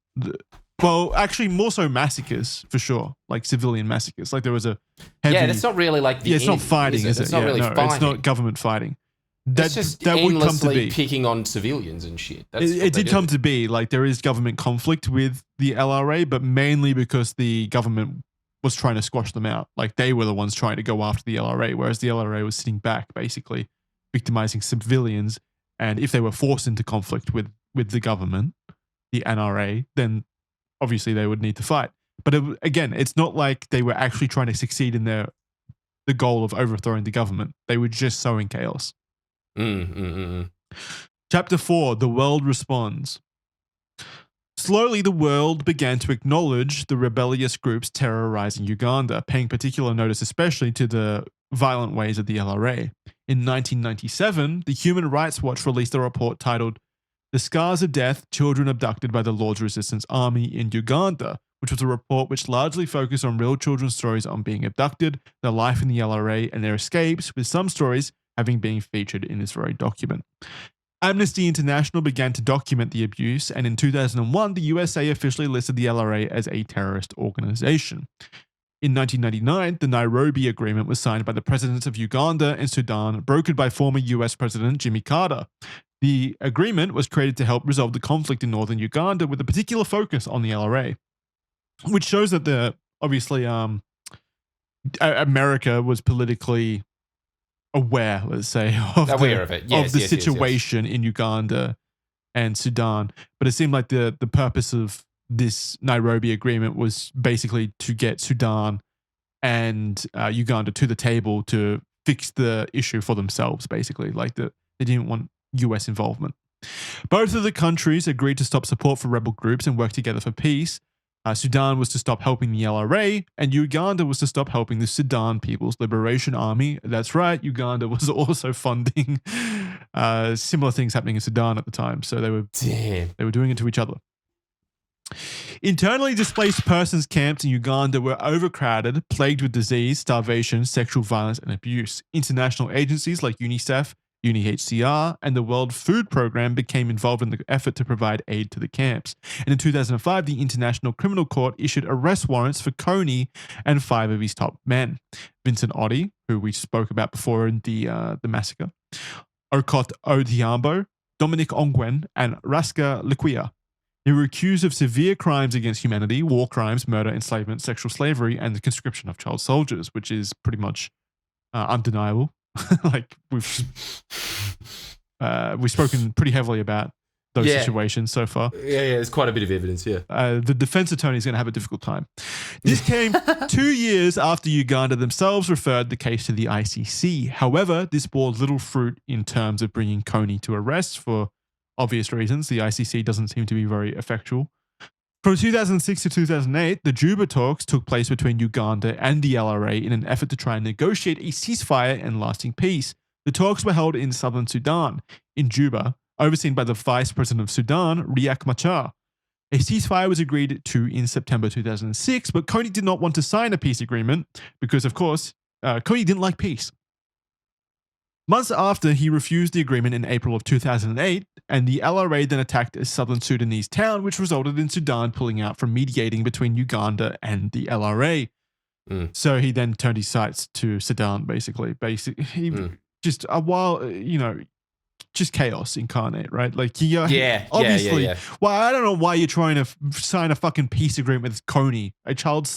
actually more so massacres for sure, like civilian massacres. Like there was a heavy... Yeah, that's not really like the it's not fighting, is it? It's not really fighting. It's not government fighting. That's just that would come to be picking on civilians and shit. It did come to be like there is government conflict with the LRA, but mainly because the government was trying to squash them out. Like they were the ones trying to go after the LRA, whereas the LRA was sitting back, basically victimizing civilians. And if they were forced into conflict with the government, the NRA, then obviously they would need to fight. But again, it's not like they were actually trying to succeed in the goal of overthrowing the government. They were just sowing chaos. Chapter 4, The World Responds. Slowly, the world began to acknowledge the rebellious groups terrorizing Uganda, paying particular notice especially to the violent ways of the LRA. In 1997, the Human Rights Watch released a report titled The Scars of Death, Children Abducted by the Lord's Resistance Army in Uganda, which was a report which largely focused on real children's stories on being abducted, their life in the LRA, and their escapes, with some stories having been featured in this very document. Amnesty International began to document the abuse, and in 2001, the USA officially listed the LRA as a terrorist organization. In 1999, the Nairobi Agreement was signed by the presidents of Uganda and Sudan, brokered by former US President Jimmy Carter. The agreement was created to help resolve the conflict in northern Uganda with a particular focus on the LRA, which shows that obviously America was politically aware, let's say, of the situation in Uganda and Sudan. But it seemed like the purpose of this Nairobi agreement was basically to get Sudan and Uganda to the table to fix the issue for themselves, basically. Like they didn't want US involvement. Both of the countries agreed to stop support for rebel groups and work together for peace. Sudan was to stop helping the LRA, and Uganda was to stop helping the Sudan People's Liberation Army. That's right, Uganda was also funding similar things happening in Sudan at the time. So they were doing it to each other. Internally displaced persons camps in Uganda were overcrowded, plagued with disease, starvation, sexual violence, and abuse. International agencies like UNICEF, UNHCR, and the World Food Programme became involved in the effort to provide aid to the camps. And in 2005, the International Criminal Court issued arrest warrants for Kony and 5 of his top men. Vincent Oddie, who we spoke about before in the massacre, Okot Odhiambo, Dominic Ongwen, and Raska Likwia. They were accused of severe crimes against humanity, war crimes, murder, enslavement, sexual slavery, and the conscription of child soldiers, which is pretty much undeniable. Like we've spoken pretty heavily about those situations so far. Yeah, there's quite a bit of evidence, The defense attorney is going to have a difficult time. This came 2 years after Uganda themselves referred the case to the ICC. However, this bore little fruit in terms of bringing Kony to arrest for obvious reasons. The ICC doesn't seem to be very effectual. From 2006 to 2008, the Juba talks took place between Uganda and the LRA in an effort to try and negotiate a ceasefire and lasting peace. The talks were held in southern Sudan, in Juba, overseen by the Vice President of Sudan, Riek Machar. A ceasefire was agreed to in September 2006, but Kony did not want to sign a peace agreement because, of course, Kony didn't like peace. Months after, he refused the agreement in April of 2008, and the LRA then attacked a southern Sudanese town, which resulted in Sudan pulling out from mediating between Uganda and the LRA. So he then turned his sights to Sudan, basically. Just a while, just chaos incarnate, right? Like, obviously. Well, I don't know why you're trying to sign a fucking peace agreement with Kony, a child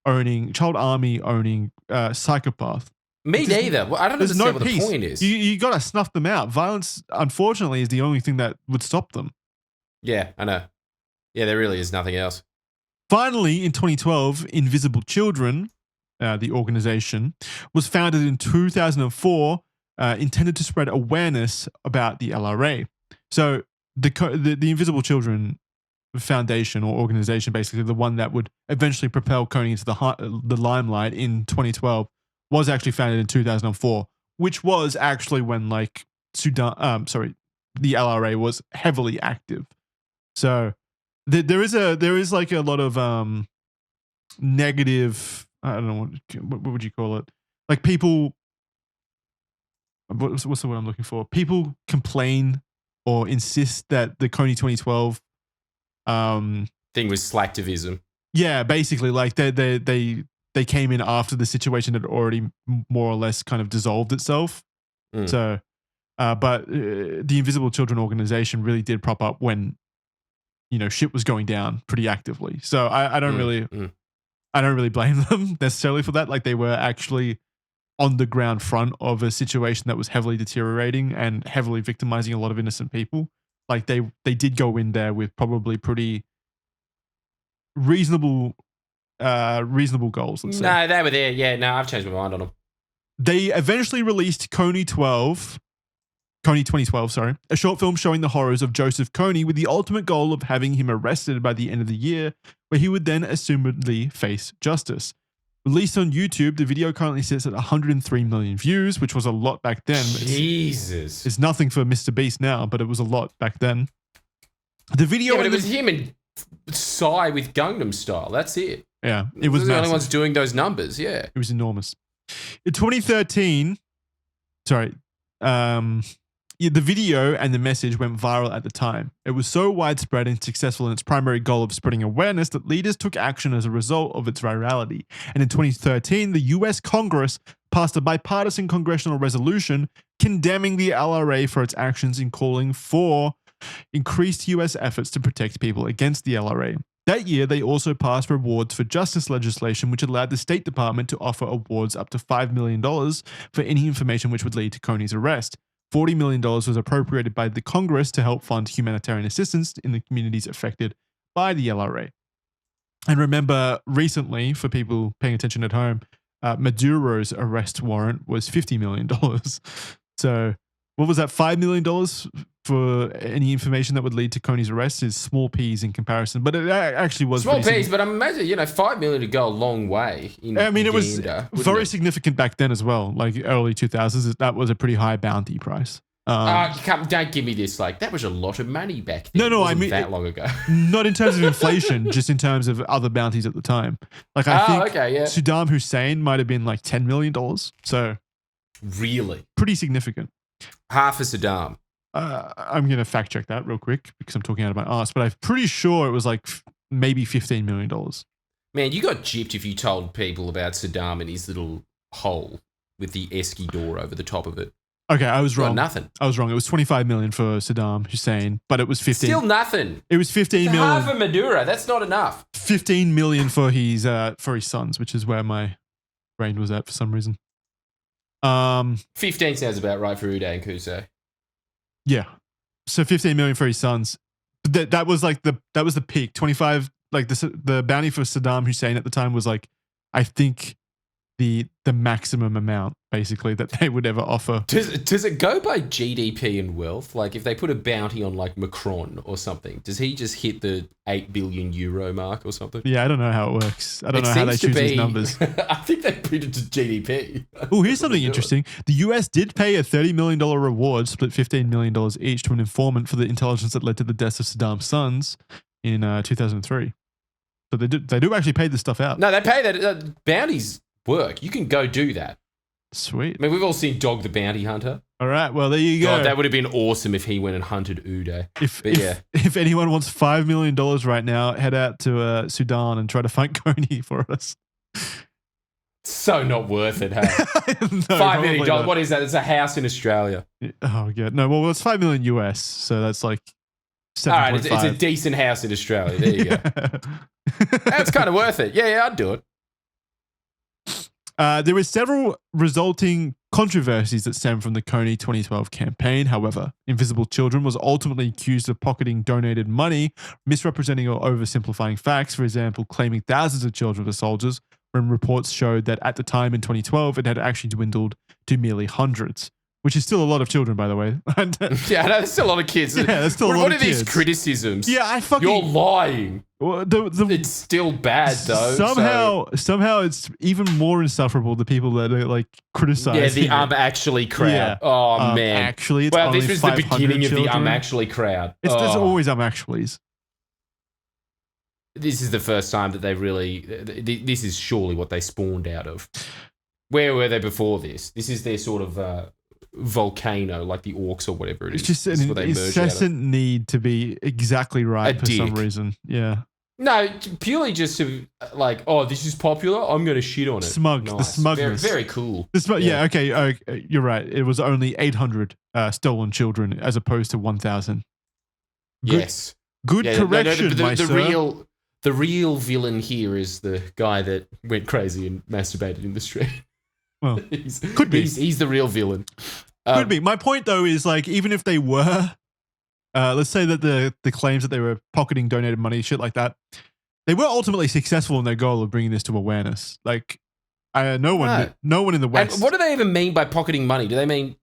army owning psychopath. Me neither. Well, I don't understand what the point is. You got to snuff them out. Violence, unfortunately, is the only thing that would stop them. Yeah, I know. Yeah, there really is nothing else. Finally, in 2012, Invisible Children, the organization, was founded in 2004 intended to spread awareness about the LRA. So the Invisible Children Foundation or organization, basically the one that would eventually propel Kony into the limelight in 2012, was actually founded in 2004, which was actually when like the LRA was heavily active. So there is like a lot of negative. I don't know what would you call it? Like people. What's the word I'm looking for? People complain or insist that the Kony 2012 thing was slacktivism. Yeah, basically, like they came in after the situation had already more or less kind of dissolved itself. So, but the Invisible Children organization really did prop up when, shit was going down pretty actively. So I don't really blame them necessarily for that. Like they were actually on the ground front of a situation that was heavily deteriorating and heavily victimizing a lot of innocent people. Like they did go in there with probably pretty reasonable goals. Let's say. No, they were there. Yeah, no, I've changed my mind on them. They eventually released Kony 2012, sorry, a short film showing the horrors of Joseph Kony with the ultimate goal of having him arrested by the end of the year, where he would then assumedly face justice. Released on YouTube, the video currently sits at 103 million views, which was a lot back then. Jesus. It's nothing for Mr. Beast now, but it was a lot back then. The video... Yeah, but it was him and Psy with Gangnam Style. That's it. Yeah, it was the only ones doing those numbers, yeah. It was enormous. In 2013... Sorry. The video and the message went viral at the time. It was so widespread and successful in its primary goal of spreading awareness that leaders took action as a result of its virality. And in 2013, the US Congress passed a bipartisan congressional resolution condemning the LRA for its actions in calling for increased US efforts to protect people against the LRA. That year, they also passed rewards for justice legislation, which allowed the State Department to offer awards up to $5 million for any information which would lead to Kony's arrest. $40 million was appropriated by the Congress to help fund humanitarian assistance in the communities affected by the LRA. And remember, recently, for people paying attention at home, Maduro's arrest warrant was $50 million. So what was that? $5 million for any information that would lead to Kony's arrest is small peas in comparison. But it actually was small peas. But I imagine, $5 million to go a long way. It was very significant back then as well. Like early 2000s, that was a pretty high bounty price. Don't give me this. Like that was a lot of money back then. No, I mean that long ago. Not in terms of inflation, just in terms of other bounties at the time. Like I think Saddam Hussein might have been like $10 million. So really, pretty significant. Half a Saddam. I'm going to fact check that real quick because I'm talking out of my ass, but I'm pretty sure it was like maybe $15 million. Man, you got gypped if you told people about Saddam and his little hole with the esky door over the top of it. Okay, I was wrong. Nothing. I was wrong. It was 25 million for Saddam Hussein, but it was 15. Still nothing. It was 15 million. Half of Maduro. That's not enough. 15 million for his sons, which is where my brain was at for some reason. 15 sounds about right for Uday and Kusei. Yeah. So 15 million for his sons. But that was like that was the peak. 25, like the bounty for Saddam Hussein at the time was like, I think the maximum amount basically that they would ever offer. Does it go by GDP and wealth? Like if they put a bounty on like Macron or something, does he just hit the 8 billion euro mark or something? Yeah, I don't know how it works. I don't know how they choose these numbers. I think they put it to GDP. Oh, here's something interesting. The US did pay a $30 million reward, split $15 million each, to an informant for the intelligence that led to the deaths of Saddam's sons in 2003. So they do actually pay this stuff out. No, they pay that. Bounties work. You can go do that. Sweet. I mean, we've all seen Dog the Bounty Hunter. All right, well, there you go. God, that would have been awesome if he went and hunted Uday. If anyone wants $5 million right now, head out to Sudan and try to find Kony for us. So not worth it, hey? No, $5 million. What is that? It's a house in Australia. Oh, yeah. No, well, it's $5 million US, so that's like 7.5. All right, it's a decent house in Australia. There you go. That's kind of worth it. Yeah, I'd do it. There were several resulting controversies that stemmed from the Kony 2012 campaign. However, Invisible Children was ultimately accused of pocketing donated money, misrepresenting or oversimplifying facts, for example, claiming thousands of children were soldiers, when reports showed that at the time in 2012, it had actually dwindled to merely hundreds. which is still a lot of children, by the way. Yeah, there's still a lot of kids. Yeah, there's still a lot What of are these kids. criticisms? Yeah, I fucking... You're lying. It's still bad, though. Somehow it's even more insufferable, the people that are, like, criticizing. Yeah, the actually crowd. Yeah. Oh, man. Actually, it's well, only this was the beginning children. of the actually crowd. There's always actuallys. This is the first time that they really... This is surely what they spawned out of. Where were they before this? This is their sort of volcano, like the orcs or whatever it is. It's just an incessant need to be exactly right for some reason. Yeah. No, purely just to, like, oh, this is popular, I'm going to shit on it. The smugness. Very cool. Yeah, okay, you're right. It was only 800 stolen children as opposed to 1,000. Yes. Good correction, my sir. The real villain here is the guy that went crazy and masturbated in the street. Well, could be. He's the real villain. Could be. My point, though, is, like, even if they were, let's say that the claims that they were pocketing donated money, shit like that, they were ultimately successful in their goal of bringing this to awareness. Like, no one in the West. And what do they even mean by pocketing money? Do they mean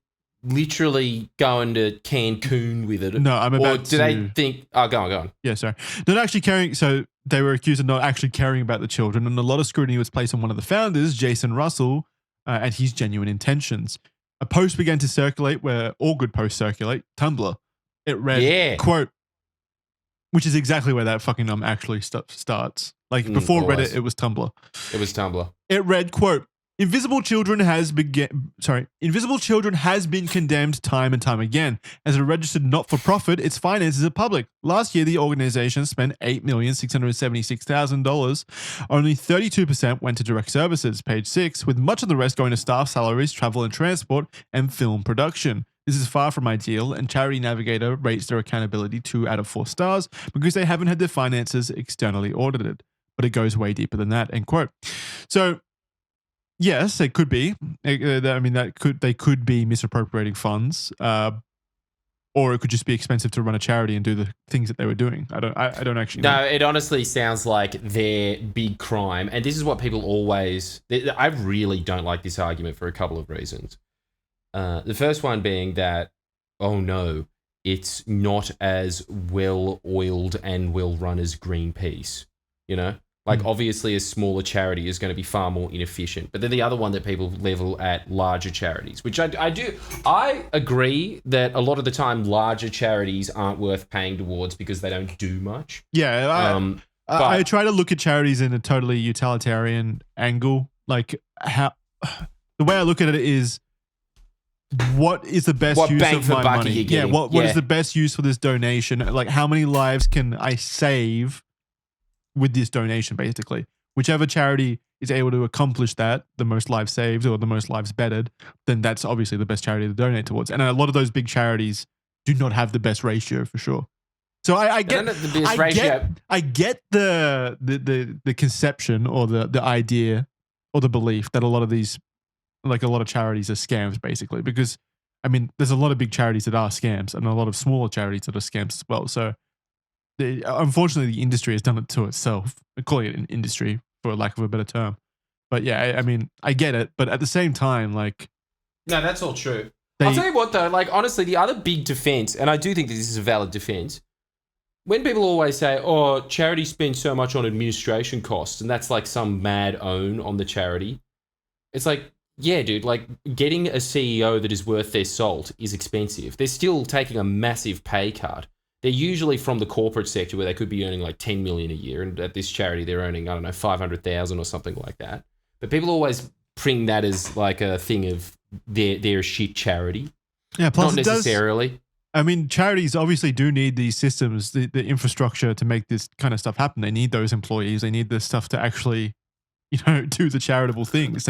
literally going to Cancun with it? No, I'm about to... Or do they think... Oh, go on. Yeah, sorry. Not actually carrying... So they were accused of not actually caring about the children, and a lot of scrutiny was placed on one of the founders, Jason Russell, and his genuine intentions. A post began to circulate where all good posts circulate, Tumblr. It read, quote, which is exactly where that fucking actually stuff starts. Like, before Reddit, it was Tumblr. It was Tumblr. It read, quote, Invisible Children has been condemned time and time again. As a registered not-for-profit, its finances are public. Last year, the organization spent $8,676,000. Only 32% went to direct services, page 6, with much of the rest going to staff salaries, travel and transport, and film production. This is far from ideal, and Charity Navigator rates their accountability 2 out of 4 stars because they haven't had their finances externally audited. But it goes way deeper than that, end quote. So, yes, it could be. I mean, they could be misappropriating funds, or it could just be expensive to run a charity and do the things that they were doing. I don't actually know. No, it honestly sounds like their big crime, and this is what people always... I really don't like this argument for a couple of reasons. The first one being that, oh no, it's not as well-oiled and well-run as Greenpeace, you know? Like, obviously, a smaller charity is going to be far more inefficient. But then the other one that people level at larger charities, which I do. I agree that a lot of the time larger charities aren't worth paying towards because they don't do much. Yeah, I try to look at charities in a totally utilitarian angle. Like, how the way I look at it is, what is the best use of my money? Yeah, what is the best use for this donation? Like, how many lives can I save with this donation, basically? Whichever charity is able to accomplish that, the most lives saved or the most lives bettered, then that's obviously the best charity to donate towards. And a lot of those big charities do not have the best ratio for sure. So I get the conception or the idea or the belief that a lot of these, like a lot of charities are scams, basically, because I mean, there's a lot of big charities that are scams and a lot of smaller charities that are scams as well. So unfortunately, the industry has done it to itself. I call it an industry for lack of a better term. But yeah, I mean, I get it. But at the same time, like... No, that's all true. I'll tell you what, though. Like, honestly, the other big defense, and I do think that this is a valid defense, when people always say, oh, charity spends so much on administration costs, and that's like some mad own on the charity, it's like, yeah, dude, like, getting a CEO that is worth their salt is expensive. They're still taking a massive pay cut. They're usually from the corporate sector where they could be earning like 10 million a year. And at this charity, they're earning, I don't know, 500,000 or something like that. But people always bring that as like a thing of they're a shit charity. Yeah, plus not necessarily. I mean, charities obviously do need these systems, the infrastructure to make this kind of stuff happen. They need those employees. They need this stuff to actually, you know, do the charitable things.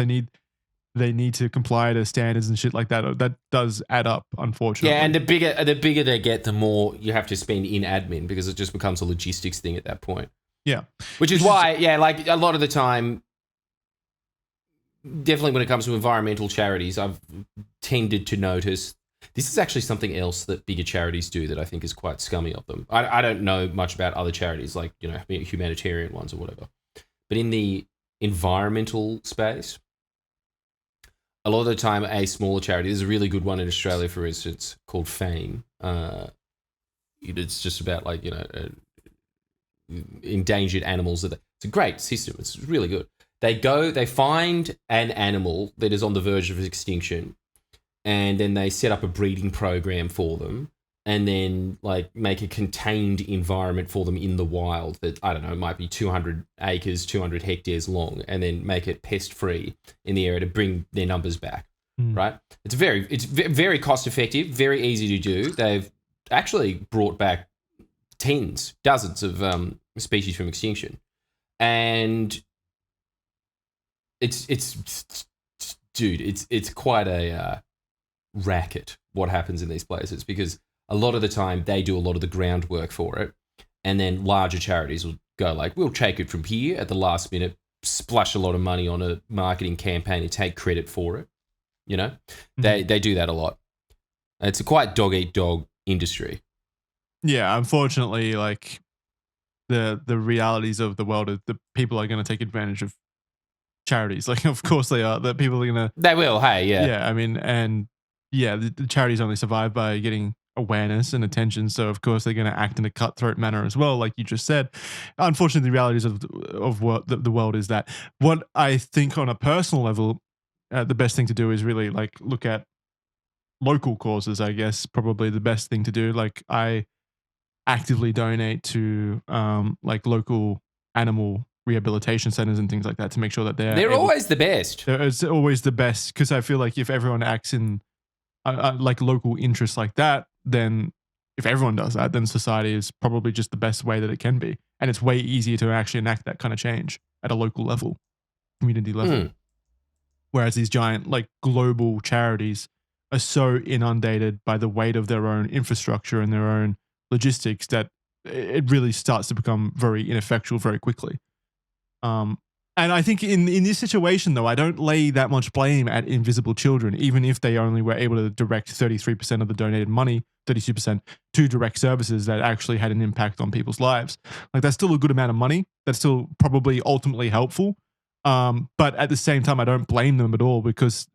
They need to comply to standards and shit like that. That does add up, unfortunately. Yeah, and the bigger they get, the more you have to spend in admin because it just becomes a logistics thing at that point. Yeah. Which is why, yeah, like a lot of the time, definitely when it comes to environmental charities, I've tended to notice this is actually something else that bigger charities do that I think is quite scummy of them. I don't know much about other charities like, you know, humanitarian ones or whatever. But in the environmental space, a lot of the time, a smaller charity. There's a really good one in Australia, for instance, called Fame. It's just about like, endangered animals. It's a great system. It's really good. They find an animal that is on the verge of extinction, and then they set up a breeding program for them, and then like make a contained environment for them in the wild that, I don't know, might be 200 acres, 200 hectares long, and then make it pest free in the area to bring their numbers back. Right? It's very cost effective, very easy to do. They've actually brought back dozens of species from extinction, and it's quite a racket what happens in these places, because a lot of the time they do a lot of the groundwork for it, and then larger charities will go like, we'll take it from here at the last minute, splash a lot of money on a marketing campaign and take credit for it. They do that a lot. It's a quite dog-eat-dog industry. Yeah, unfortunately, like the realities of the world are the people are going to take advantage of charities. Like, of course they are. That people are going to. They will. Hey, yeah. Yeah, I mean, and yeah, the charities only survive by getting awareness and attention. So of course they're going to act in a cutthroat manner as well, like you just said. Unfortunately, the realities of what the world is that. What I think on a personal level, the best thing to do is really like look at local causes. I guess probably the best thing to do. Like I actively donate to like local animal rehabilitation centers and things like that to make sure that they're always the best. It's always the best, because I feel like if everyone acts in like local interests like that, then if everyone does that, then society is probably just the best way that it can be, and it's way easier to actually enact that kind of change at a local level, community level. Whereas these giant like global charities are so inundated by the weight of their own infrastructure and their own logistics that it really starts to become very ineffectual very quickly. And I think in this situation, though, I don't lay that much blame at invisible children, even if they only were able to direct 33% of the donated money, 32%, to direct services that actually had an impact on people's lives. Like, that's still a good amount of money. That's still probably ultimately helpful. But at the same time, I don't blame them at all, because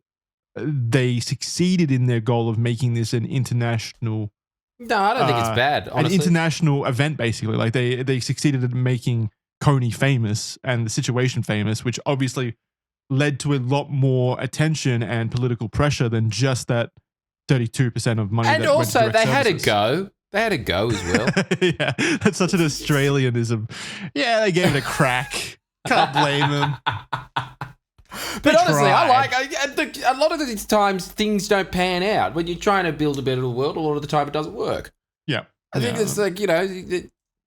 they succeeded in their goal of making this an international. No, I don't think it's bad, honestly. An international event, basically. Like they succeeded in making Kony famous and the situation famous, which obviously led to a lot more attention and political pressure than just that 32% of money. And also, they had a go. They had a go as well. Yeah, that's such an Australianism. Yeah, they gave it a crack. Can't blame them. But honestly, a lot of these times things don't pan out. When you're trying to build a better world, a lot of the time it doesn't work. Yeah. I think it's like,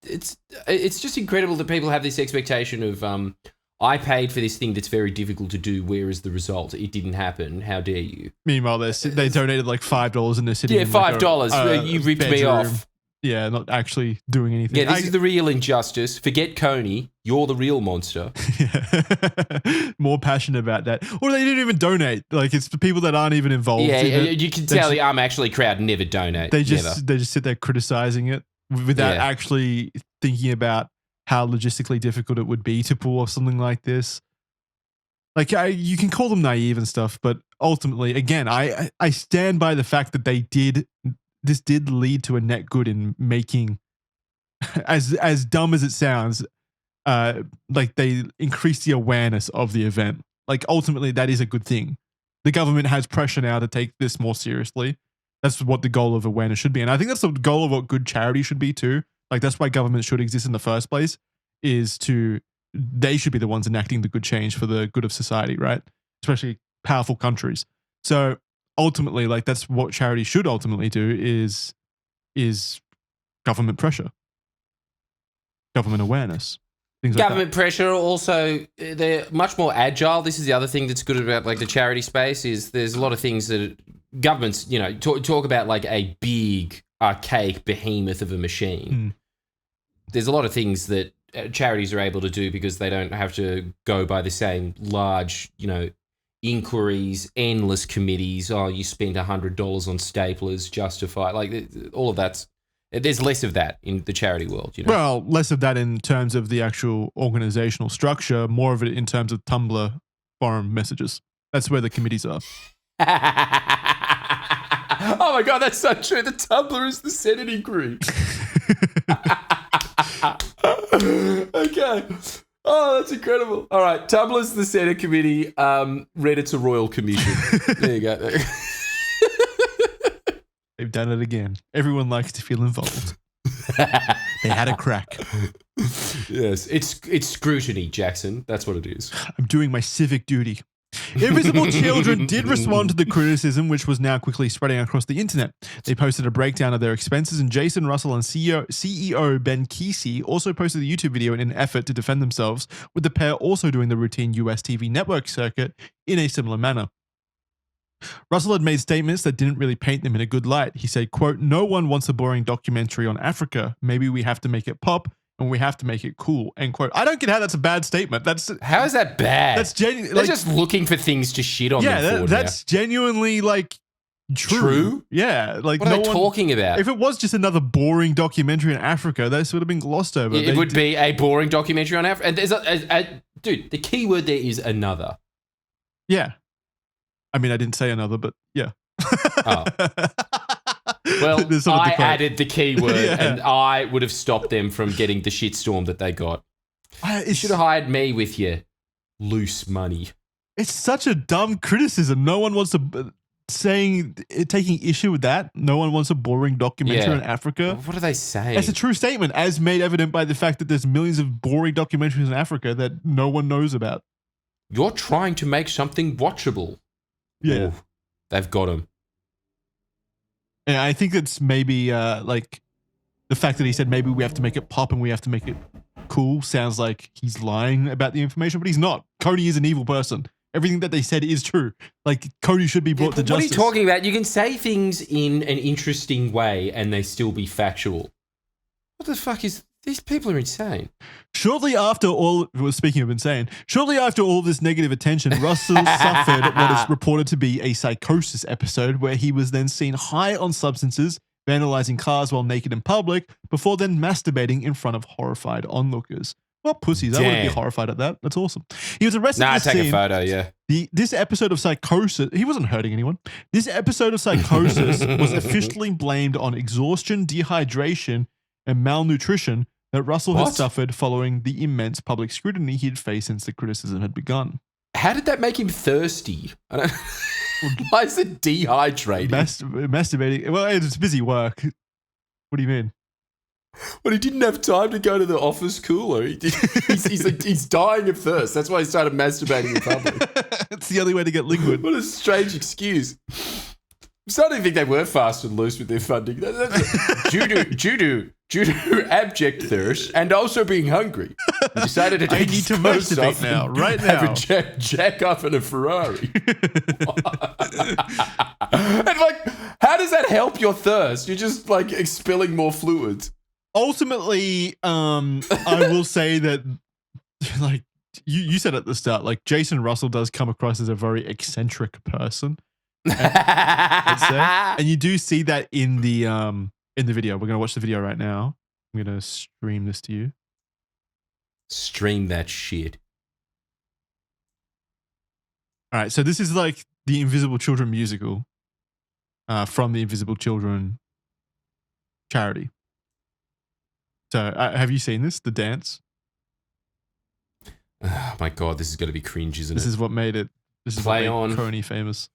it's just incredible that people have this expectation of, I paid for this thing that's very difficult to do. Where is the result? It didn't happen. How dare you? Meanwhile, they donated like $5 and they're sitting. Yeah, $5. You ripped me off. Yeah, not actually doing anything. Yeah, this is the real injustice. Forget Kony. You're the real monster. Yeah. More passionate about that. Or they didn't even donate. Like, it's the people that aren't even involved. Yeah, in it. You can tell the Actually crowd never donate. They just sit there criticizing it without actually thinking about how logistically difficult it would be to pull off something like this. Like, you can call them naive and stuff, but ultimately, again, I stand by the fact that this did lead to a net good in making, as dumb as it sounds, like they increased the awareness of the event. Like, ultimately, that is a good thing. The government has pressure now to take this more seriously. That's what the goal of awareness should be. And I think that's the goal of what good charity should be too. Like, that's why government should exist in the first place, they should be the ones enacting the good change for the good of society, right? Especially powerful countries. So ultimately, like, that's what charity should ultimately do is government pressure, government awareness, things like government pressure. Also, they're much more agile. This is the other thing that's good about like the charity space is there's a lot of things that governments, talk about like a big archaic behemoth of a machine. There's a lot of things that charities are able to do because they don't have to go by the same large, inquiries, endless committees. Oh, you spent $100 on staplers, justify. Like, all of that's, there's less of that in the charity world. Well, less of that in terms of the actual organizational structure, more of it in terms of Tumblr forum messages. That's where the committees are. Oh my god, that's so true. The Tumblr is the Senate inquiry. Okay. Oh, that's incredible. All right, Tumblr's the Senate committee. Reddit's a royal commission. There you go. They've done it again. Everyone likes to feel involved. They had a crack. Yes, it's scrutiny, Jackson. That's what it is. I'm doing my civic duty. Invisible Children did respond to the criticism, which was now quickly spreading across the internet. They posted a breakdown of their expenses, and Jason Russell and CEO Ben Kesey also posted a YouTube video in an effort to defend themselves, with the pair also doing the routine US TV network circuit in a similar manner. Russell had made statements that didn't really paint them in a good light. He said, quote, "No one wants a boring documentary on Africa. Maybe we have to make it pop and we have to make it cool," end quote. I don't get how that's a bad statement. How is that bad? That's genuine. They're just looking for things to shit on them for. That's genuinely like true. Yeah. Like, what are they talking about? If it was just another boring documentary in Africa, that would have been glossed over. It would be a boring documentary on Africa. And there's dude, the key word there is another. Yeah. I mean, I didn't say another, but yeah. Oh. Well, I added the keyword, and I would have stopped them from getting the shitstorm that they got. You should have hired me with your loose money. It's such a dumb criticism. No one wants to taking issue with that. No one wants a boring documentary in Africa. What are they saying? It's a true statement, as made evident by the fact that there's millions of boring documentaries in Africa that no one knows about. You're trying to make something watchable. Yeah. Ooh, they've got him. And I think it's maybe like the fact that he said maybe we have to make it pop and we have to make it cool sounds like he's lying about the information, but he's not. Kony is an evil person. Everything that they said is true. Like, Kony should be brought to justice. What are you talking about? You can say things in an interesting way and they still be factual. What the fuck is... These people are insane. Shortly after all this negative attention, Russell suffered what is reported to be a psychosis episode where he was then seen high on substances, vandalizing cars while naked in public, before then masturbating in front of horrified onlookers. What pussies. I wouldn't be horrified at that. That's awesome. He was arrested. Take a photo, yeah. This episode of psychosis, he wasn't hurting anyone. This episode of psychosis was officially blamed on exhaustion, dehydration, and malnutrition that Russell had suffered following the immense public scrutiny he'd faced since the criticism had begun. How did that make him thirsty? Why is it dehydrated? Masturbating. Well, it's busy work. What do you mean? Well, he didn't have time to go to the office cooler. He's dying of thirst. That's why he started masturbating in public. It's the only way to get liquid. What a strange excuse. I'm starting to think they were fast and loose with their funding. Due to abject thirst and also being hungry, he decided to take his clothes off now, right now. Have a jack off in a Ferrari. And like, how does that help your thirst? You're just like expelling more fluids. Ultimately, I will say that, like you said at the start, like Jason Russell does come across as a very eccentric person. And you do see that in the video. We're gonna watch the video right now. I'm gonna stream this to you. Stream that shit. All right, so this is like the Invisible Children musical from the Invisible Children charity. So have you seen this? The dance? Oh my god, this is gonna be cringe, isn't it? This is what made it. This is what made Kony famous.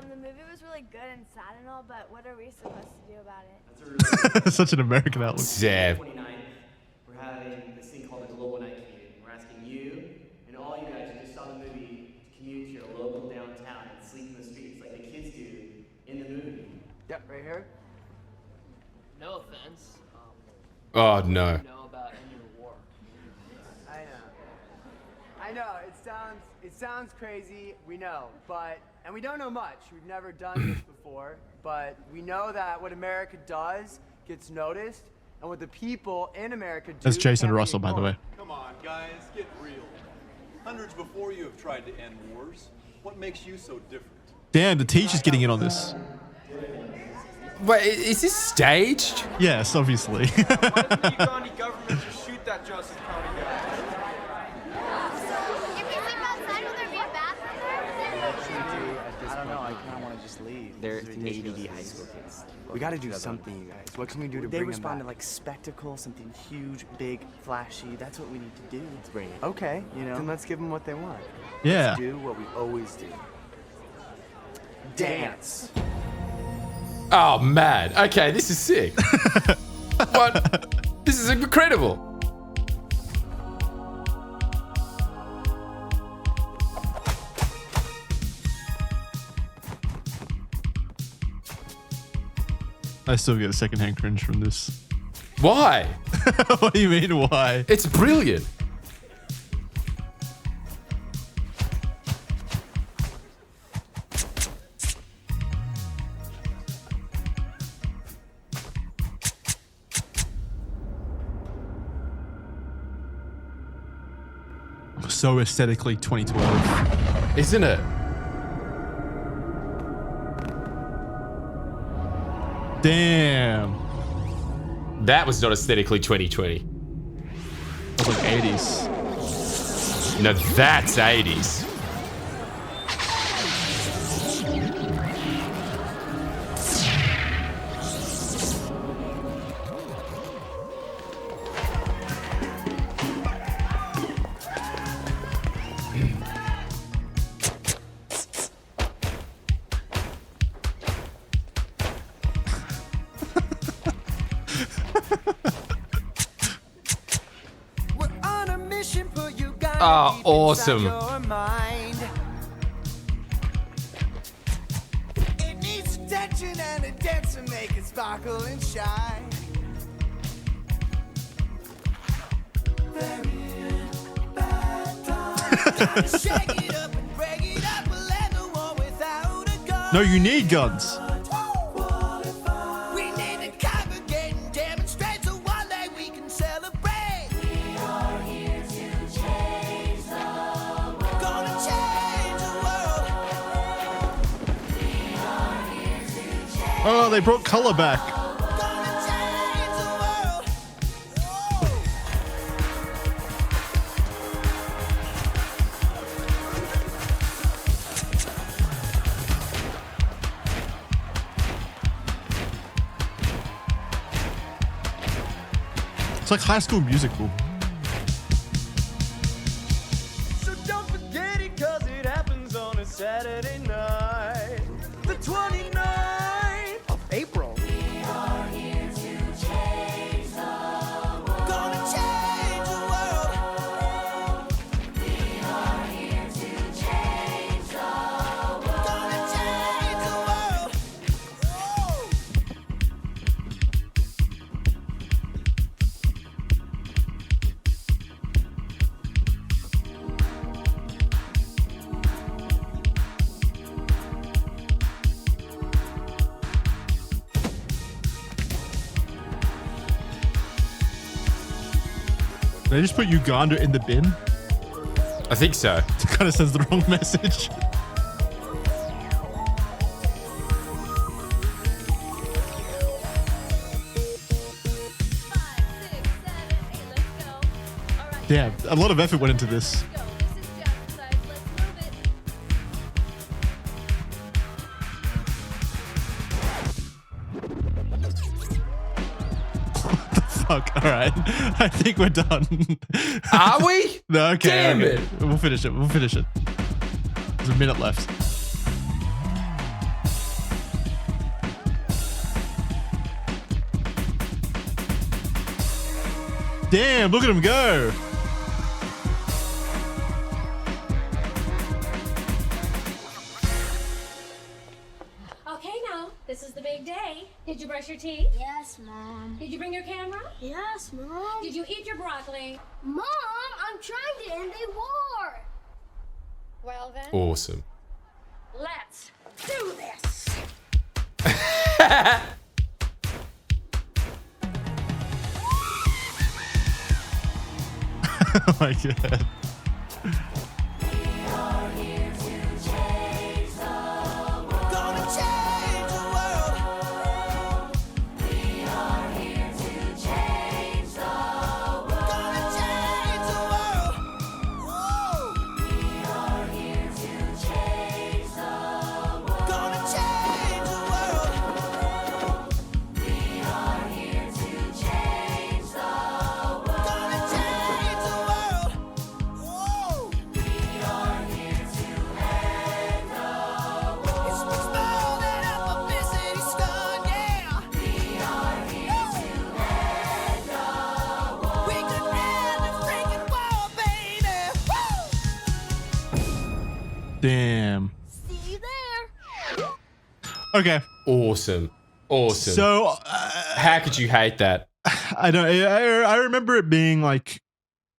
The movie was really good and sad and all, but what are we supposed to do about it? That's such an American outlook. Yeah. We're having this thing called the Global Night Commute. We're asking you and all you guys who just saw the movie to commute to your local downtown and sleep in the streets like the kids do in the movie. Yep, right here. No offense. Oh no. Know about any war. I know. It sounds crazy. We know, and we don't know much. We've never done this before, but we know that what America does gets noticed, and what the people in America do. That's Jason every Russell, by the way. Come on, guys, get real. Hundreds before you have tried to end wars. What makes you so different? Damn, the teacher's getting in on this. Wait, is this staged? Yes, obviously. Why doesn't the Uganda government just shoot that Joseph County guy? If we sleep outside, will there be a bathroom there? I don't know. I kind of want to just leave. They're ADD high school kids. We got to do something, you guys. What can we do to bring them back? They respond to like spectacle, something huge, big, flashy. That's what we need to do. Let's bring it. Okay, then let's give them what they want. Yeah. Let's do what we always do. Dance. Oh, man. Okay, this is sick. What? This is incredible. I still get a secondhand cringe from this. Why? What do you mean, why? It's brilliant. So aesthetically 2012. Isn't it? Damn. That was not aesthetically 2020. That was like 80s. No, that's 80s. Oh, awesome. It needs attention and a dance to make it sparkle and shine. Shake it up and break it up, we'll end the war without a gun. No, you need guns. We need to congregate and demonstrate so one day we can celebrate. We are here to change the world. Gonna change the world. We are here to change. Oh, they brought color back. Gonna change the world. It's like High School Musical. So don't forget it, cause it happens on a Saturday night. The 29th of April. We are here to change the world. Gonna change the world. We are here to change the world. Gonna change the world. Oh. They just put Uganda in the bin. I think so. It kind of sends the wrong message. Damn, a lot of effort went into this. Fuck, all right. I think we're done. Are we? No, okay. Damn okay. it. We'll finish it. We'll finish it. There's a minute left. Damn, look at him go. Okay, now, this is the big day. Did you brush your teeth? Yes, Mom. Did you bring your camera? Yes, Mom. Did you eat your broccoli? Mom, I'm trying to end a war. Well then, Awesome. let's do this. my God. Gonna change the world. We are here to change the world. Gonna change the world. Whoa. We are here to change the world. Gonna change the world. We are here to change the world. Gonna change the world. Whoa. We are here to end the war. It's much more than a publicity stunt, yeah. We are here to end the war. We could end the freaking war, baby. Woo! Damn. See you there. Okay. Awesome. Awesome. So how could you hate that? I don't. I remember it being like,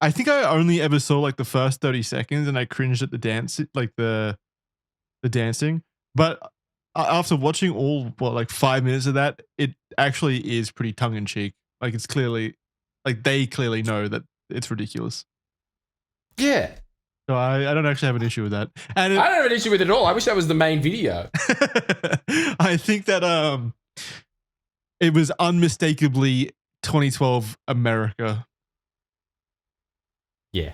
I think I only ever saw like the first 30 seconds, and I cringed at the dance, like the dancing. But after watching all like 5 minutes of that, it actually is pretty tongue in cheek. Like it's clearly, like they clearly know that it's ridiculous. Yeah. So I don't actually have an issue with that. And I don't have an issue with it at all. I wish that was the main video. I think that it was unmistakably 2012 America. Yeah.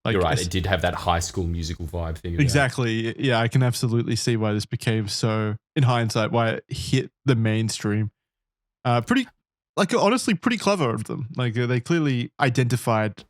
Like, You're right. It did have that High School Musical vibe thing. about it. Exactly. Yeah, I can absolutely see why this became so, in hindsight, why it hit the mainstream. Pretty, like honestly, pretty clever of them. Like they clearly identified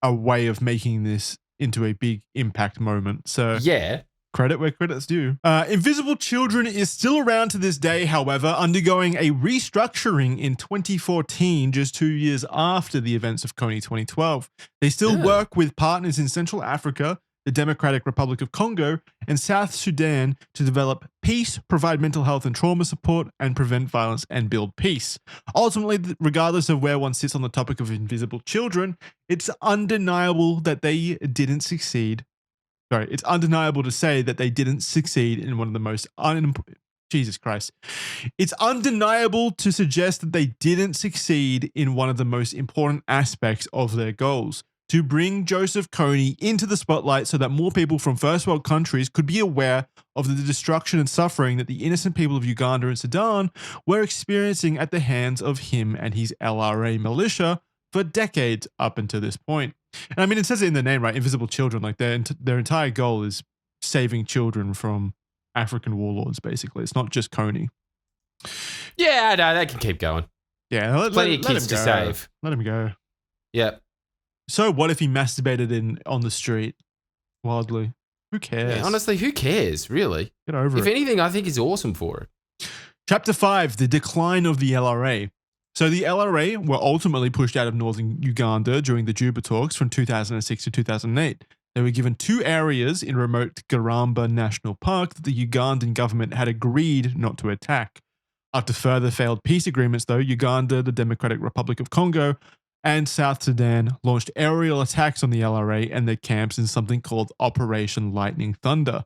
a way of making this into a big impact moment. So Yeah. credit where credit's due. Invisible Children is still around to this day, however, undergoing a restructuring in 2014, just 2 years after the events of Kony 2012. They still work with partners in Central Africa, the Democratic Republic of Congo, and South Sudan to develop peace, provide mental health and trauma support, and prevent violence and build peace. Ultimately, regardless of where one sits on the topic of invisible children, it's undeniable that they didn't succeed. Sorry, it's undeniable to say that they didn't succeed in one of the most Jesus Christ. It's undeniable to suggest that they didn't succeed in one of the most important aspects of their goals: to bring Joseph Kony into the spotlight so that more people from first world countries could be aware of the destruction and suffering that the innocent people of Uganda and Sudan were experiencing at the hands of him and his LRA militia for decades up until this point. And I mean, it says it in the name, right? Invisible children. Like their entire goal is saving children from African warlords, basically. It's not just Kony. Yeah, no, that can keep going. Yeah, Plenty of kids him to go. save. Let him go. Yeah. So what if he masturbated on the street wildly? Who cares? Yeah, honestly, who cares, really? Get over If it. anything, I think he's awesome for it. Chapter 5, the decline of the LRA. So the LRA were ultimately pushed out of northern Uganda during the Juba talks from 2006 to 2008. They were given 2 areas in remote Garamba National Park that the Ugandan government had agreed not to attack. After further failed peace agreements, though, Uganda, the Democratic Republic of Congo, and South Sudan launched aerial attacks on the LRA and their camps in something called Operation Lightning Thunder.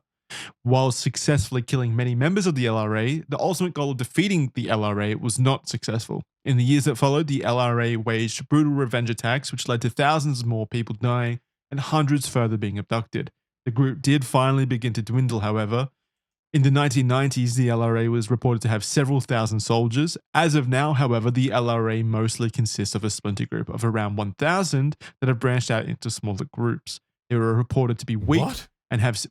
While successfully killing many members of the LRA, the ultimate goal of defeating the LRA was not successful. In the years that followed, the LRA waged brutal revenge attacks, which led to thousands more people dying and hundreds further being abducted. The group did finally begin to dwindle, however. In the 1990s, the LRA was reported to have several thousand soldiers. As of now, however, the LRA mostly consists of a splinter group of around 1,000 that have branched out into smaller groups. They were reported to be weak and have...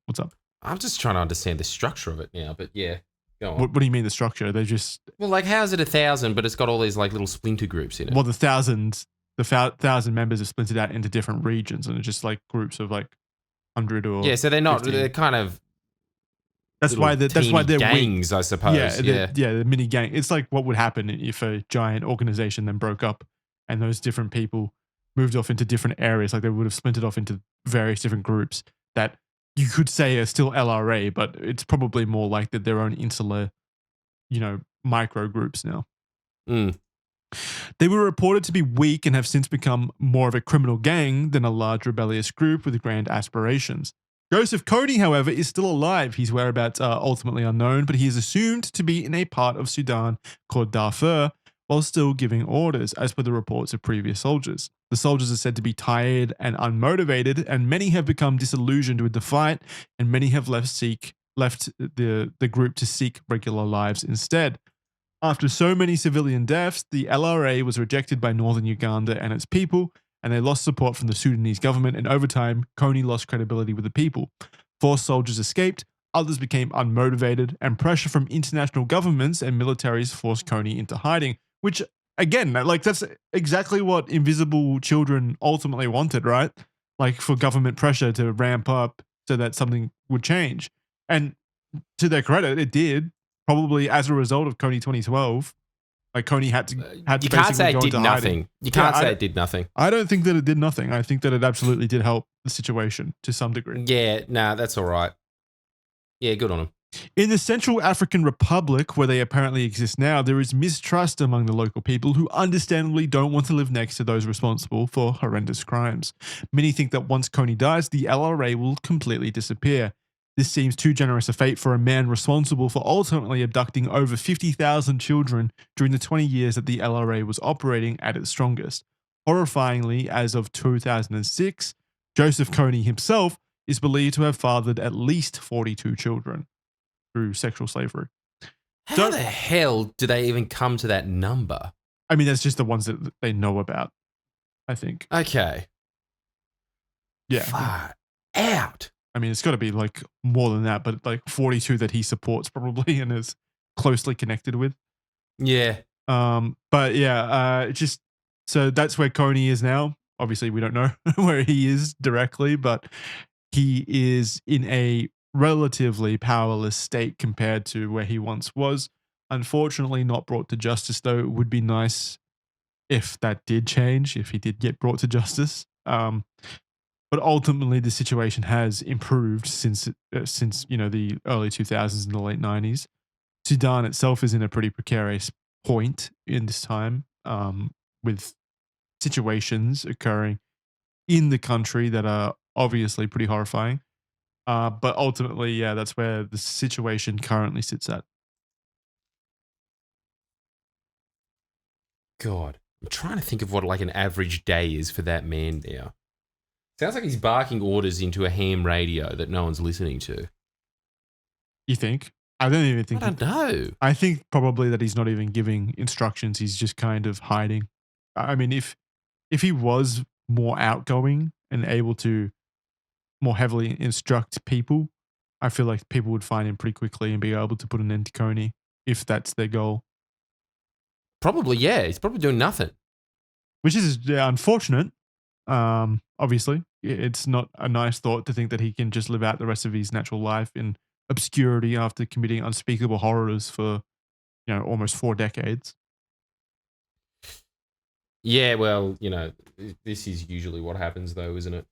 What's up? I'm just trying to understand the structure of it now, but yeah, go on. What do you mean the structure? They just... Well, like, how's it 1,000, but it's got all these like little splinter groups in it? Well, the 1,000 members are splintered out into different regions, and it's just like groups of like 100 or... Yeah, so they're not... 50. They're kind of... That's why they're gangs, weak. I suppose. Yeah, the mini gang. It's like what would happen if a giant organization then broke up and those different people moved off into different areas. Like they would have splintered off into various different groups that you could say are still LRA, but it's probably more like that their own insular, micro groups now. They were reported to be weak and have since become more of a criminal gang than a large rebellious group with grand aspirations. Joseph Kony, however, is still alive. His whereabouts are ultimately unknown, but he is assumed to be in a part of Sudan called Darfur, while still giving orders, as per the reports of previous soldiers. The soldiers are said to be tired and unmotivated, and many have become disillusioned with the fight, and many have left the group to seek regular lives instead. After so many civilian deaths, the LRA was rejected by northern Uganda and its people, and they lost support from the Sudanese government, and over time, Kony lost credibility with the people. 4 soldiers escaped, others became unmotivated, and pressure from international governments and militaries forced Kony into hiding, which, again, like that's exactly what invisible children ultimately wanted, right? Like for government pressure to ramp up so that something would change. And to their credit, it did. Probably as a result of Kony 2012, like Kony had to You can't say it go did into nothing. hiding. You can't Yeah, say it did nothing. I don't think that it did nothing. I think that it absolutely did help the situation to some degree. Yeah, nah, that's all right. Yeah, good on him. In the Central African Republic, where they apparently exist now, there is mistrust among the local people who understandably don't want to live next to those responsible for horrendous crimes. Many think that once Kony dies, the LRA will completely disappear. This seems too generous a fate for a man responsible for ultimately abducting over 50,000 children during the 20 years that the LRA was operating at its strongest. Horrifyingly, as of 2006, Joseph Kony himself is believed to have fathered at least 42 children through sexual slavery. How the hell do they even come to that number? I mean, that's just the ones that they know about, I think. Okay. Yeah. Far out. I mean, it's got to be like more than that, but like 42 that he supports probably and is closely connected with. Yeah. But yeah, just so that's where Kony is now. Obviously, we don't know where he is directly, but he is in a relatively powerless state compared to where he once was. Unfortunately, not brought to justice, though. It would be nice if that did change, if he did get brought to justice. But ultimately, the situation has improved since the early 2000s and the late 90s. Sudan itself is in a pretty precarious point in this time, with situations occurring in the country that are obviously pretty horrifying. But ultimately, yeah, that's where the situation currently sits at. God, I'm trying to think of what like an average day is for that man now. Sounds like he's barking orders into a ham radio that no one's listening to. You think? I don't even think. I don't know. I think probably that he's not even giving instructions. He's just kind of hiding. I mean, if he was more outgoing and able to more heavily instruct people, I feel like people would find him pretty quickly and be able to put an end to Kony if that's their goal. Probably, yeah. He's probably doing nothing. Which is unfortunate. Obviously, it's not a nice thought to think that he can just live out the rest of his natural life in obscurity after committing unspeakable horrors for, almost 4 decades. Yeah, well, this is usually what happens, though, isn't it?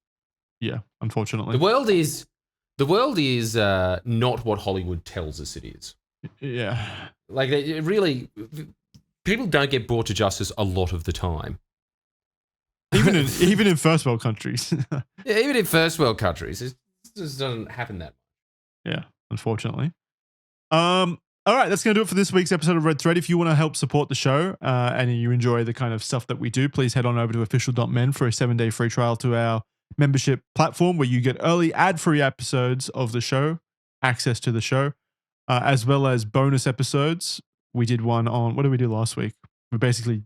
Yeah, unfortunately. The world is not what Hollywood tells us it is. Yeah. Like, people don't get brought to justice a lot of the time. Even in first world countries. Yeah, even in first world countries, it just doesn't happen that much. Yeah, unfortunately. All right, that's going to do it for this week's episode of Red Thread. If you want to help support the show and you enjoy the kind of stuff that we do, please head on over to official.men for a 7-day free trial to our membership platform where you get early ad-free episodes of the show, access to the show, as well as bonus episodes. We did one on, what did we do last week? We basically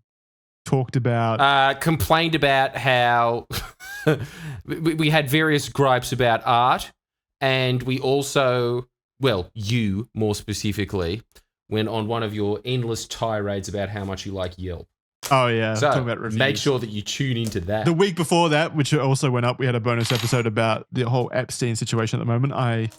talked about... complained about how we had various gripes about art, and we also... Well, you, more specifically, went on one of your endless tirades about how much you like Yelp. Oh, yeah. So talking about reviews. Make sure that you tune into that. The week before that, which also went up, we had a bonus episode about the whole Epstein situation at the moment. I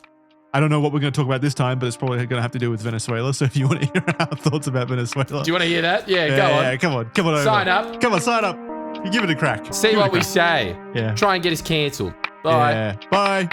don't know what we're going to talk about this time, but it's probably going to have to do with Venezuela. So if you want to hear our thoughts about Venezuela. Do you want to hear that? Yeah, go on. Yeah, come on over. Sign up. Come on, sign up. You give it a crack. See what we say. Yeah. Try and get us cancelled. Bye. Yeah. Bye.